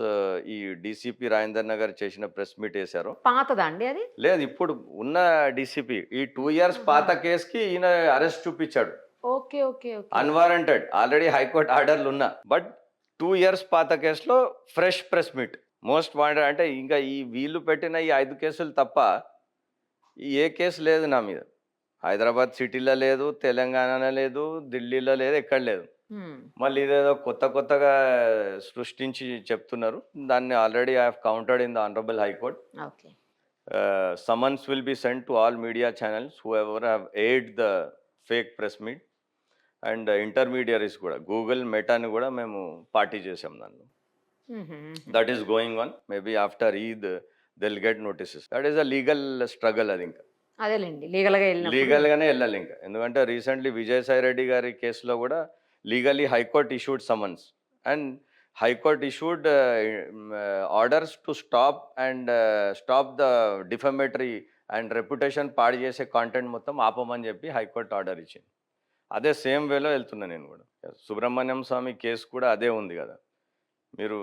[SPEAKER 2] ఈ డీసీపీ రాజేందర్ నగర్ చేసిన ప్రెస్ మీట్ వేశారో.
[SPEAKER 1] పాతదా అండి అది?
[SPEAKER 2] లేదు, ఇప్పుడు ఉన్న డీసీపీ ఈ 2 years పాత కేసుకి ఈయన అరెస్ట్ చూపించాడు.
[SPEAKER 1] Okay okay.
[SPEAKER 2] Unwarranted, already high court ఆర్డర్లు ఉన్నా, బట్ 2 years పాత కేసులో fresh press meet. Most wanted అంటే ఇంకా ఈ వీళ్ళు పెట్టిన ఈ 5 కేసులు తప్ప ఈ ఏ కేసు లేదు నా మీద. హైదరాబాద్ సిటీలో లేదు, తెలంగాణలో లేదు, ఢిల్లీలో లేదు, ఎక్కడ లేదు. మళ్ళీ ఇదేదో కొత్తగా సృష్టించి చెప్తున్నారు. దాన్ని already I have countered in the honourable high court. Summons will be sent to all media channels who ever have aid the fake press meet and intermediaries కూడా. గూగుల్ మెటాని కూడా మేము పార్టీ చేసాం దాన్ని. That is going on. Maybe after Eid they'll get notices. That is a legal struggle. అది ఇంకా
[SPEAKER 1] అదేలేండి,
[SPEAKER 2] లీగల్గానే వెళ్ళాలి ఇంకా. ఎందుకంటే రీసెంట్లీ విజయసాయి రెడ్డి గారి కేసులో కూడా legally high court issued summons and high court issued orders to stop the defamatory and reputation పాడు చేసే కాంటెంట్ మొత్తం ఆపమని చెప్పి హైకోర్టు ఆర్డర్ ఇచ్చింది. అదే సేమ్ వేలో వెళ్తున్నా నేను కూడా. సుబ్రహ్మణ్యం స్వామి కేసు కూడా అదే ఉంది కదా. మీరు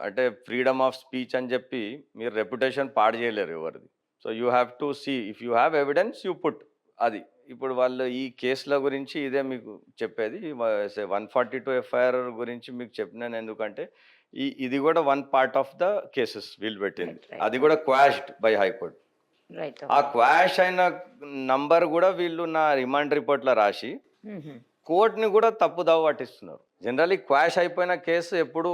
[SPEAKER 2] అంటే ఫ్రీడమ్ ఆఫ్ స్పీచ్ అని చెప్పి మీరు రెప్యుటేషన్ పాడు చేయలేరు ఎవరిది. So you have to see if you have evidence you put. అది ఇప్పుడు వాళ్ళు ఈ కేసుల గురించి ఇదే మీకు చెప్పేది. 142 FIR గురించి మీకు చెప్పినాను. ఎందుకంటే ఇది కూడా one part of the cases వీళ్ళు పెట్టింది. అది కూడా క్వాష్డ్ బై హైకోర్ట్. ఆ క్వాష్ అయిన నంబర్ కూడా వీళ్ళు నా రిమాండ్ రిపోర్ట్లో రాసి కోర్టుని కూడా తప్పుదావ పట్టిస్తున్నారు. జనరల్లీ క్వాష్ అయిపోయిన కేసు ఎప్పుడు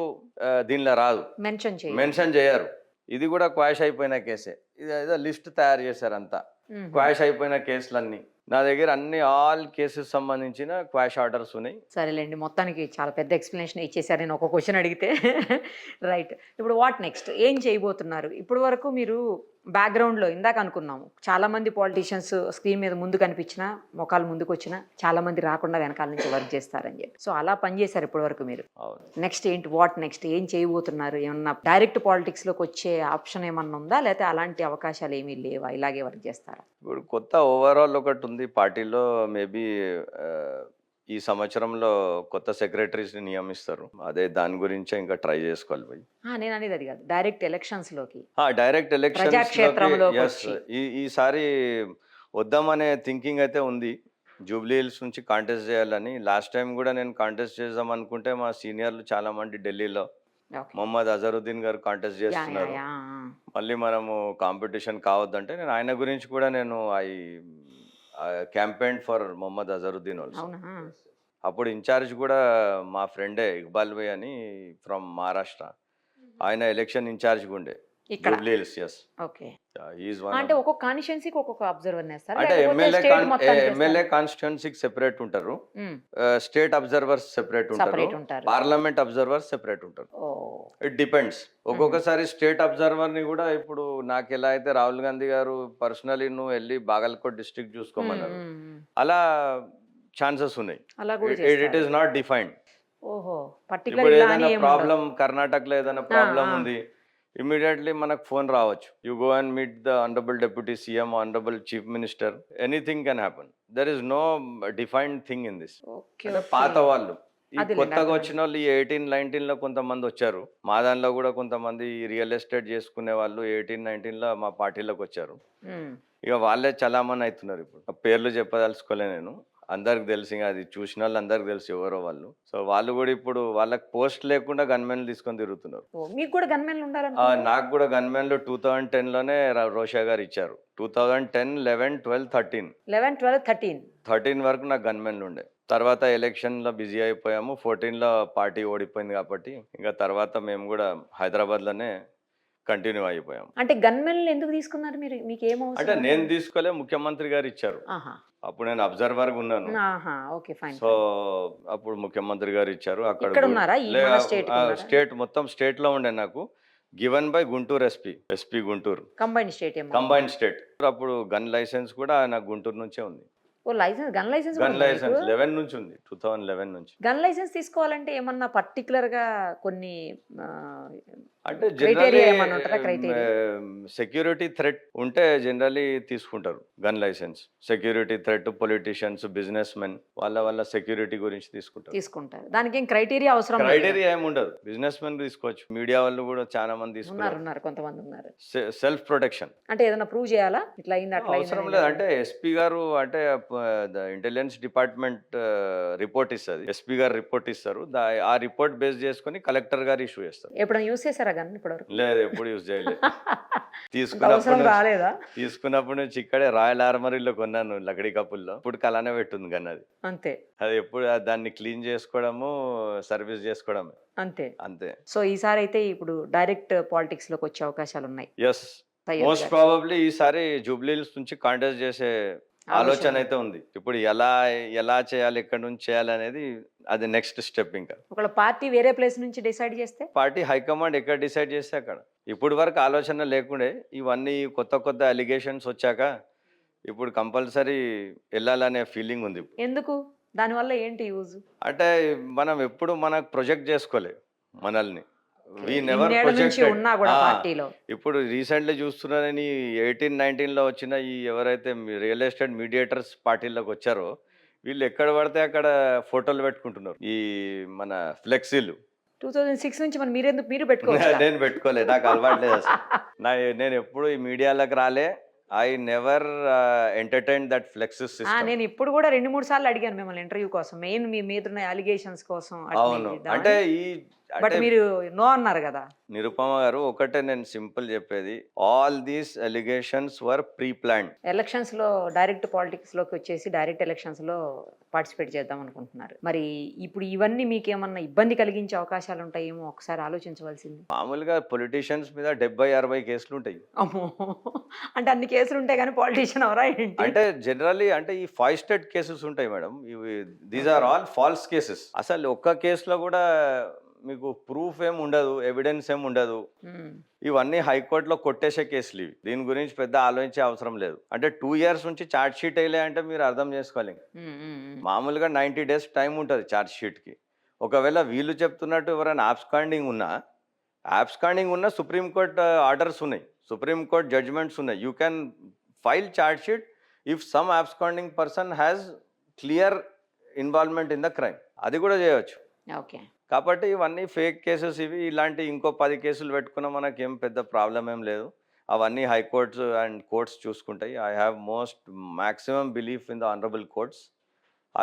[SPEAKER 2] దీనిలో రాదు, మెన్షన్ చేయరు. ఇది కూడా క్వాష్ అయిపోయిన కేసే. ఇది ఏదో లిస్ట్ తయారు చేశారు అంతా క్వాష్ అయిపోయిన కేసులన్నీ. నా దగ్గర అన్ని ఆల్ కేసెస్ సంబంధించిన క్వాష్ ఆర్డర్స్ ఉన్నాయి.
[SPEAKER 1] సరేలేండి, మొత్తానికి చాలా పెద్ద ఎక్స్ప్లెనేషన్ ఇచ్చేసారు. నేను ఒక క్వశ్చన్ అడిగితే రైట్. ఇప్పుడు వాట్ నెక్స్ట్, ఏం చేయబోతున్నారు? ఇప్పుడు వరకు మీరు బ్యాక్గ్రౌండ్లో ఇందాక అనుకున్నాము, చాలామంది పాలిటీషియన్స్ స్క్రీన్ మీద ముందు కనిపించినా మొఖాలు ముందుకు వచ్చినా చాలామంది రాకుండా వెనకాల నుంచి వర్క్ చేస్తారని చెప్పి. సో అలా పనిచేశారు ఇప్పటి వరకు మీరు. నెక్స్ట్ ఏంటి, వాట్ నెక్స్ట్, ఏం చేయబోతున్నారు? ఏమన్నా డైరెక్ట్ పాలిటిక్స్లోకి వచ్చే ఆప్షన్ ఏమన్నా ఉందా, లేకపోతే అలాంటి అవకాశాలు ఏమీ లేవా? ఇలాగే వర్క్ చేస్తారా?
[SPEAKER 2] ఇప్పుడు కొత్త ఓవరాల్ ఒకటి ఉంది పార్టీలో. మేబీ ఈ సంవత్సరంలో కొత్త సెక్రటరీస్ని నియమిస్తారు. అదే దాని గురించే ఇంకా ట్రై చేసుకోవాలి పోయి.
[SPEAKER 1] నేను అనేది అది కాదు, డైరెక్ట్ ఎలక్షన్స్లోకి.
[SPEAKER 2] డైరెక్ట్ ఎలక్షన్స్ ఈసారి వద్దామనే థింకింగ్ అయితే ఉంది. జూబ్లీ హిల్స్ నుంచి కాంటెస్ట్ చేయాలని లాస్ట్ టైం కూడా నేను కాంటెస్ట్ చేద్దాం అనుకుంటే మా సీనియర్లు చాలా మంది ఢిల్లీలో
[SPEAKER 1] ఓకే.
[SPEAKER 2] మొహమ్మద్ అజరుద్దీన్ గారు కాంటెస్ట్
[SPEAKER 1] యాహ్! యాహ్!
[SPEAKER 2] చేస్తున్నారు.
[SPEAKER 1] యాహ్! ఆ!
[SPEAKER 2] మళ్ళీ మనము కాంపిటీషన్ కావద్దంటే నేను ఆయన గురించి కూడా నేను campaign for Mohammad Azharuddin also.
[SPEAKER 1] అవునా?
[SPEAKER 2] అప్పుడు ఇన్ఛార్జ్ కూడా మా ఫ్రెండే ఇక్బాల్ భాయ్ అని ఫ్రమ్ మహారాష్ట్ర. ఆయన ఎలక్షన్ ఇన్ఛార్జ్గా ఉండే
[SPEAKER 1] ఇక్కడ.
[SPEAKER 2] Jubilee Hills. Yes,
[SPEAKER 1] okay.
[SPEAKER 2] Is one.
[SPEAKER 1] అంటే ఒక్కొక్క కాన్స్టిట్యున్సీకి ఒక్కొక్క అబ్జర్వర్‌ని ఏస్తారా?
[SPEAKER 2] అంటే
[SPEAKER 1] లేకపోతే స్టేట్ మొత్తానికి
[SPEAKER 2] ఎమ్మెల్యే
[SPEAKER 1] ఏస్తారా?
[SPEAKER 2] కాన్స్టిట్యున్సీకి సెపరేట్ ఉంటారు.
[SPEAKER 1] హ్మ్.
[SPEAKER 2] స్టేట్ అబ్జర్వర్స్ సెపరేట్ ఉంటారు.
[SPEAKER 1] సెపరేట్ ఉంటారు.
[SPEAKER 2] పార్లమెంట్ అబ్జర్వర్స్ సెపరేట్ ఉంటారు.
[SPEAKER 1] ఓహ్!
[SPEAKER 2] It depends. ఒక్కొక్కసారి స్టేట్ అబ్జర్వర్ని కూడా ఇప్పుడు నాకు ఎలా అయితే రాహుల్ గాంధీ గారు పర్సనలీ నువ్వు వెళ్ళి బాగల్కోట్ డిస్ట్రిక్ట్
[SPEAKER 1] హ్మ్.
[SPEAKER 2] చూసుకోమన్నారు,
[SPEAKER 1] హ్మ్.
[SPEAKER 2] అలా ఛాన్సెస్ ఉన్నాయి.
[SPEAKER 1] అలా కూడా
[SPEAKER 2] ఇట్
[SPEAKER 1] చేస్తారు.
[SPEAKER 2] Is not defined.
[SPEAKER 1] ఓహో! పర్టిక్యులర్
[SPEAKER 2] ఇప్పుడు
[SPEAKER 1] ఇలా అని
[SPEAKER 2] ఏదైనా
[SPEAKER 1] ఏమి ఉండదు.
[SPEAKER 2] ప్రాబ్లం కర్ణాటకలో ఏదైనా ప్రాబ్లం
[SPEAKER 1] ఆ!
[SPEAKER 2] ఉంది, ఇమీడియట్లీ మనకు ఫోన్ రావచ్చు. You go and meet the honourable deputy CM, honourable chief minister, anything can happen. There is no defined thing in this.
[SPEAKER 1] Okay.
[SPEAKER 2] అంటే
[SPEAKER 1] ఓకే.
[SPEAKER 2] పాత వాళ్ళు ఈ
[SPEAKER 1] అదేలెండి,
[SPEAKER 2] కొత్తగా
[SPEAKER 1] అర్థమైంది.
[SPEAKER 2] వచ్చిన వాళ్ళు ఈ 18, 19లో కొంతమంది వచ్చారు. మా దానిలో కూడా కొంతమంది రియల్ ఎస్టేట్ చేసుకునే వాళ్ళు 18, 19లో మా పార్టీలోకి వచ్చారు.
[SPEAKER 1] హ్మ్.
[SPEAKER 2] ఇక వాళ్ళే చలామణి అవుతున్నారు. ఇప్పుడు ఆ పేర్లు చెప్పదలుచుకోలే నేను. అందరికి తెలిసి ఇంకా అది చూసిన వాళ్ళు అందరికి తెలుసు ఎవరో వాళ్ళు. సో వాళ్ళు కూడా ఇప్పుడు వాళ్ళకి పోస్ట్ లేకుండా గన్మెన్లు తీసుకొని తిరుగుతున్నారు.
[SPEAKER 1] ఓహ్! మీకు కూడా గన్‌మెన్‌లు ఉండాలనుకున్నారా?
[SPEAKER 2] నాకు కూడా గన్మెన్లు 2010లోనే రోషా గారు ఇచ్చారు. 2010, 11, 12, 13
[SPEAKER 1] 11, 12, 13.
[SPEAKER 2] 13 వరకు నాకు గన్మెన్లు ఉండే. తర్వాత ఎలక్షన్లో బిజీ అయిపోయాము. 14లో పార్టీ ఓడిపోయింది కాబట్టి ఇంకా తర్వాత మేము కూడా హైదరాబాద్లోనే కంటిన్యూ అయిపోయాము.
[SPEAKER 1] అంటే గన్‌మెన్‌లు ఎందుకు తీసుకున్నారు మీరు? మీకేం
[SPEAKER 2] అంటే
[SPEAKER 1] అవసరం?
[SPEAKER 2] నేను తీసుకోలే, ముఖ్యమంత్రి గారు ఇచ్చారు.
[SPEAKER 1] ఆహా!
[SPEAKER 2] అప్పుడు నేను అబ్జర్వర్గా ఉన్నాను.
[SPEAKER 1] ఆహా! ఓకే. ఫైన్.
[SPEAKER 2] సో అప్పుడు ముఖ్యమంత్రి గారు ఇచ్చారు. అక్కడ
[SPEAKER 1] ఇక్కడున్నారా? ఈ మన స్టేట్‌కి ఉన్నారా?
[SPEAKER 2] స్టేట్ మొత్తం స్టేట్లో ఉండే నాకు. Given by Guntur SP Guntur.
[SPEAKER 1] Combined state ఏమో.
[SPEAKER 2] Combined state. అప్పుడు గన్ లైసెన్స్ కూడా నాకు గుంటూరు నుంచే ఉంది.
[SPEAKER 1] ఓహ్! గన్ లైసెన్స్ కూడా
[SPEAKER 2] గన్
[SPEAKER 1] ఉందా మీకు?
[SPEAKER 2] లైసెన్స్ 11 నుంచి ఉంది. 2011 నుంచి.
[SPEAKER 1] గన్ లైసెన్స్ తీసుకోవాలంటే ఏమన్నా పర్టిక్యులర్‌గా కొన్ని ఆహ్,
[SPEAKER 2] అంటే
[SPEAKER 1] క్రైటీరియా
[SPEAKER 2] జనరల్లీ
[SPEAKER 1] ఏమన్నా ఉంటదా? క్రైటీరియా?
[SPEAKER 2] సెక్యూరిటీ థ్రెట్ ఉంటే జనరల్లీ తీసుకుంటారు gun licence. Security threat, politicians, businessmen వాళ్ళ సెక్యూరిటీ గురించి తీసుకుంటారు.
[SPEAKER 1] తీసుకుంటారు. దానికేం క్రైటీరియా అవసరం లేదు.
[SPEAKER 2] క్రైటీరియా ఏమి ఉండదు. బిజినెస్ మెన్ తీసుకోవచ్చు. మీడియా వాళ్ళు కూడా చాలా మంది తీసుకున్నారు.
[SPEAKER 1] ఉన్నారు. కొంతమంది ఉన్నారు.
[SPEAKER 2] Self protection.
[SPEAKER 1] అంటే ఏదైనా ప్రూవ్ చేయాలా? ఇట్లా అయింది, అట్లా
[SPEAKER 2] అవసరం
[SPEAKER 1] అయిందని
[SPEAKER 2] లేదు.
[SPEAKER 1] ఏదైనా?
[SPEAKER 2] అంటే ఎస్పీ గారు అంటే ద ఇంటెలిజెన్స్ డిపార్ట్మెంట్ రిపోర్ట్ ఇస్తది. ఎస్పీ గారు రిపోర్ట్ ఇస్తారు. ఆ రిపోర్ట్ బేస్ చేసుకొని కలెక్టర్ గారు ఇష్యూ చేస్తారు.
[SPEAKER 1] ఎప్పుడైనా యూజ్ చేసారా గన్ ఇప్పటివరకు?
[SPEAKER 2] లేదు, ఎప్పుడు యూజ్ చేయలేదు.
[SPEAKER 1] అంత అవసరం రాలేదా?
[SPEAKER 2] తీసుకున్నప్పటి నుంచి ఇక్కడే రాయల్ ఆర్మరీలో కొన్నాను లకడీ కప్పుల్లో. ఇప్పుడు అలానే పెట్టుంది గన్ అది.
[SPEAKER 1] అంతే.
[SPEAKER 2] అది ఎప్పుడు దాన్ని క్లీన్ చేసుకోవడము, సర్వీస్ చేసుకోవడమే
[SPEAKER 1] అంతే.
[SPEAKER 2] అంతే.
[SPEAKER 1] సో ఈసారి అయితే ఇప్పుడు డైరెక్ట్ పాలిటిక్స్‌లోకి వచ్చే అవకాశాలున్నాయి.
[SPEAKER 2] ఎస్,
[SPEAKER 1] సయ్యద్
[SPEAKER 2] మోస్ట్
[SPEAKER 1] గారు.
[SPEAKER 2] ప్రాబబ్లీ ఈసారి జూబ్లీ హిల్స్ నుంచి కాంటెస్ట్ చేసే ఆలోచన అయితే ఉంది. ఇప్పుడు ఎలా చేయాలి, ఎక్కడి నుంచి చేయాలి అనేది అది నెక్స్ట్ స్టెప్. ఇంకా
[SPEAKER 1] ఒకవేళ పార్టీ వేరే ప్లేస్ నుంచి డిసైడ్ చేస్తే?
[SPEAKER 2] పార్టీ హైకమాండ్ ఎక్కడ డిసైడ్ చేస్తే అక్కడ. ఇప్పుడు వరకు ఆలోచన లేకుండే, ఇవన్నీ కొత్త అలిగేషన్స్ వచ్చాక ఇప్పుడు కంపల్సరీ వెళ్ళాలనే ఫీలింగ్ ఉంది.
[SPEAKER 1] ఎందుకు? దానివల్ల ఏంటి యూజ్?
[SPEAKER 2] అంటే మనం ఎప్పుడు మనకు ప్రొజెక్ట్ చేసుకోలే మనల్ని. వి నెవర్
[SPEAKER 1] ఇన్నేళ్ల నుంచి
[SPEAKER 2] ప్రొజెక్టెడ్.
[SPEAKER 1] ఉన్నా కూడా పార్టీలో.
[SPEAKER 2] ఇప్పుడు రీసెంట్లీ చూస్తున్నారని 18, 19లో వచ్చిన ఈ ఎవరైతే రియల్ ఎస్టేట్ మీడియేటర్స్ పార్టీలోకి వచ్చారో వీళ్ళు ఎక్కడ పడితే అక్కడ ఫోటోలు పెట్టుకుంటున్నారు. ఈ మన ఫ్లెక్సీలు.
[SPEAKER 1] 2006 నుంచి మరి మీరు పెట్టుకోవచ్చుగా?
[SPEAKER 2] నేను పెట్టుకోలే, నాకు అలవాట్లేదు అసలు. నేను ఎప్పుడు ఈ మీడియాలోకి రాలే. I never entertain that plexus system.
[SPEAKER 1] నేను ఇప్పుడు కూడా 2, 3 సార్లు అడిగాను మిమ్మల్ని ఇంటర్వ్యూ కోసం. మెయిన్ మీ మీదున్న అలిగేషన్స్ కోసం
[SPEAKER 2] అవును. అంటే
[SPEAKER 1] బట్ మీరు నో అన్నారు కదా.
[SPEAKER 2] నిరుపమ గారు, ఒకటే నేను సింపుల్ చెప్పేది, all these allegations were pre planned.
[SPEAKER 1] Elections లో డైరెక్ట్ పాలిటిక్స్ లోకి వచ్చేసి డైరెక్ట్ ఎలక్షన్స్ లో పార్టిసిపేట్ చేద్దాం అనుకుంటున్నారు. మరి ఇప్పుడు ఇవన్నీ మీకు ఏమన్నా ఇబ్బంది కలిగించే అవకాశాలు ఉంటాయేమో ఒకసారి ఆలోచించవలసింది.
[SPEAKER 2] మామూలుగా పొలిటీషియన్స్ మీద 70-60 కేసులు ఉంటాయి.
[SPEAKER 1] అమ్మో! అంటే అన్ని కేసులు ఉంటాయి కానీ పాలిటిషియన్ అవరా ఏంటి?
[SPEAKER 2] అంటే జనరల్లీ అంటే ఈ ఫాయిస్టెడ్ కేసెస్ ఉంటాయి మేడం. ఇవి these are all false cases. అసలు ఒక్క కేసులో కూడా మీకు ప్రూఫ్ ఏమి ఉండదు, ఎవిడెన్స్ ఏమి ఉండదు. ఇవన్నీ హైకోర్టులో కొట్టేసే కేసులు ఇవి. దీని గురించి పెద్ద ఆలోచించే అవసరం లేదు. అంటే 2 years నుంచి ఛార్జ్ షీట్ వేయలే అంటే మీరు అర్థం చేసుకోవాలి. మామూలుగా 90 days టైం ఉంటుంది ఛార్జ్ షీట్కి. ఒకవేళ వీళ్ళు చెప్తున్నట్టు ఎవరైనా ఆబ్స్కాండింగ్ ఉన్నా సుప్రీంకోర్టు ఆర్డర్స్ ఉన్నాయి, సుప్రీంకోర్టు జడ్జ్మెంట్స్ ఉన్నాయి. You can file charge sheet if some absconding person has clear involvement in the crime. అది కూడా చేయవచ్చు.
[SPEAKER 1] ఓకే.
[SPEAKER 2] కాబట్టి ఇవన్నీ ఫేక్ కేసెస్. ఇవి ఇలాంటి ఇంకో 10 కేసులు పెట్టుకున్నా మనకేం పెద్ద ప్రాబ్లం ఏం లేదు. అవన్నీ హైకోర్ట్స్ అండ్ కోర్ట్స్ చూసుకుంటాయి. I have maximum belief in the honourable courts.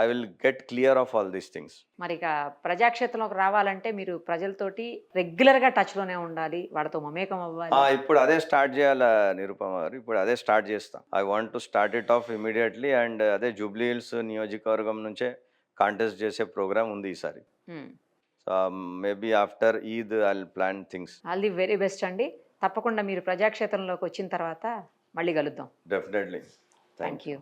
[SPEAKER 2] I will get clear of all these things.
[SPEAKER 1] మరి ఇక ప్రజాక్షేత్రంలోకి రావాలంటే మీరు ప్రజలతోటి రెగ్యులర్గా టచ్లోనే ఉండాలి, వాళ్ళతో మమేకం అవ్వాలి.
[SPEAKER 2] ఇప్పుడు అదే స్టార్ట్ చేయాలా నిరుపమ గారు, ఇప్పుడు అదే స్టార్ట్ చేస్తా. I want to start it of immediately. And అదే జూబ్లీ హిల్స్ నియోజకవర్గం నుంచే కాంటెస్ట్ చేసే ప్రోగ్రామ్ ఉంది ఈసారి. So maybe after Eid I plan things.
[SPEAKER 1] All the very best అండి. తప్పకుండా మీరు ప్రజాక్షేత్రంలోకి వచ్చిన తర్వాత మళ్ళీ కలుద్దాం.
[SPEAKER 2] డెఫినెట్లీ.
[SPEAKER 1] Thank you.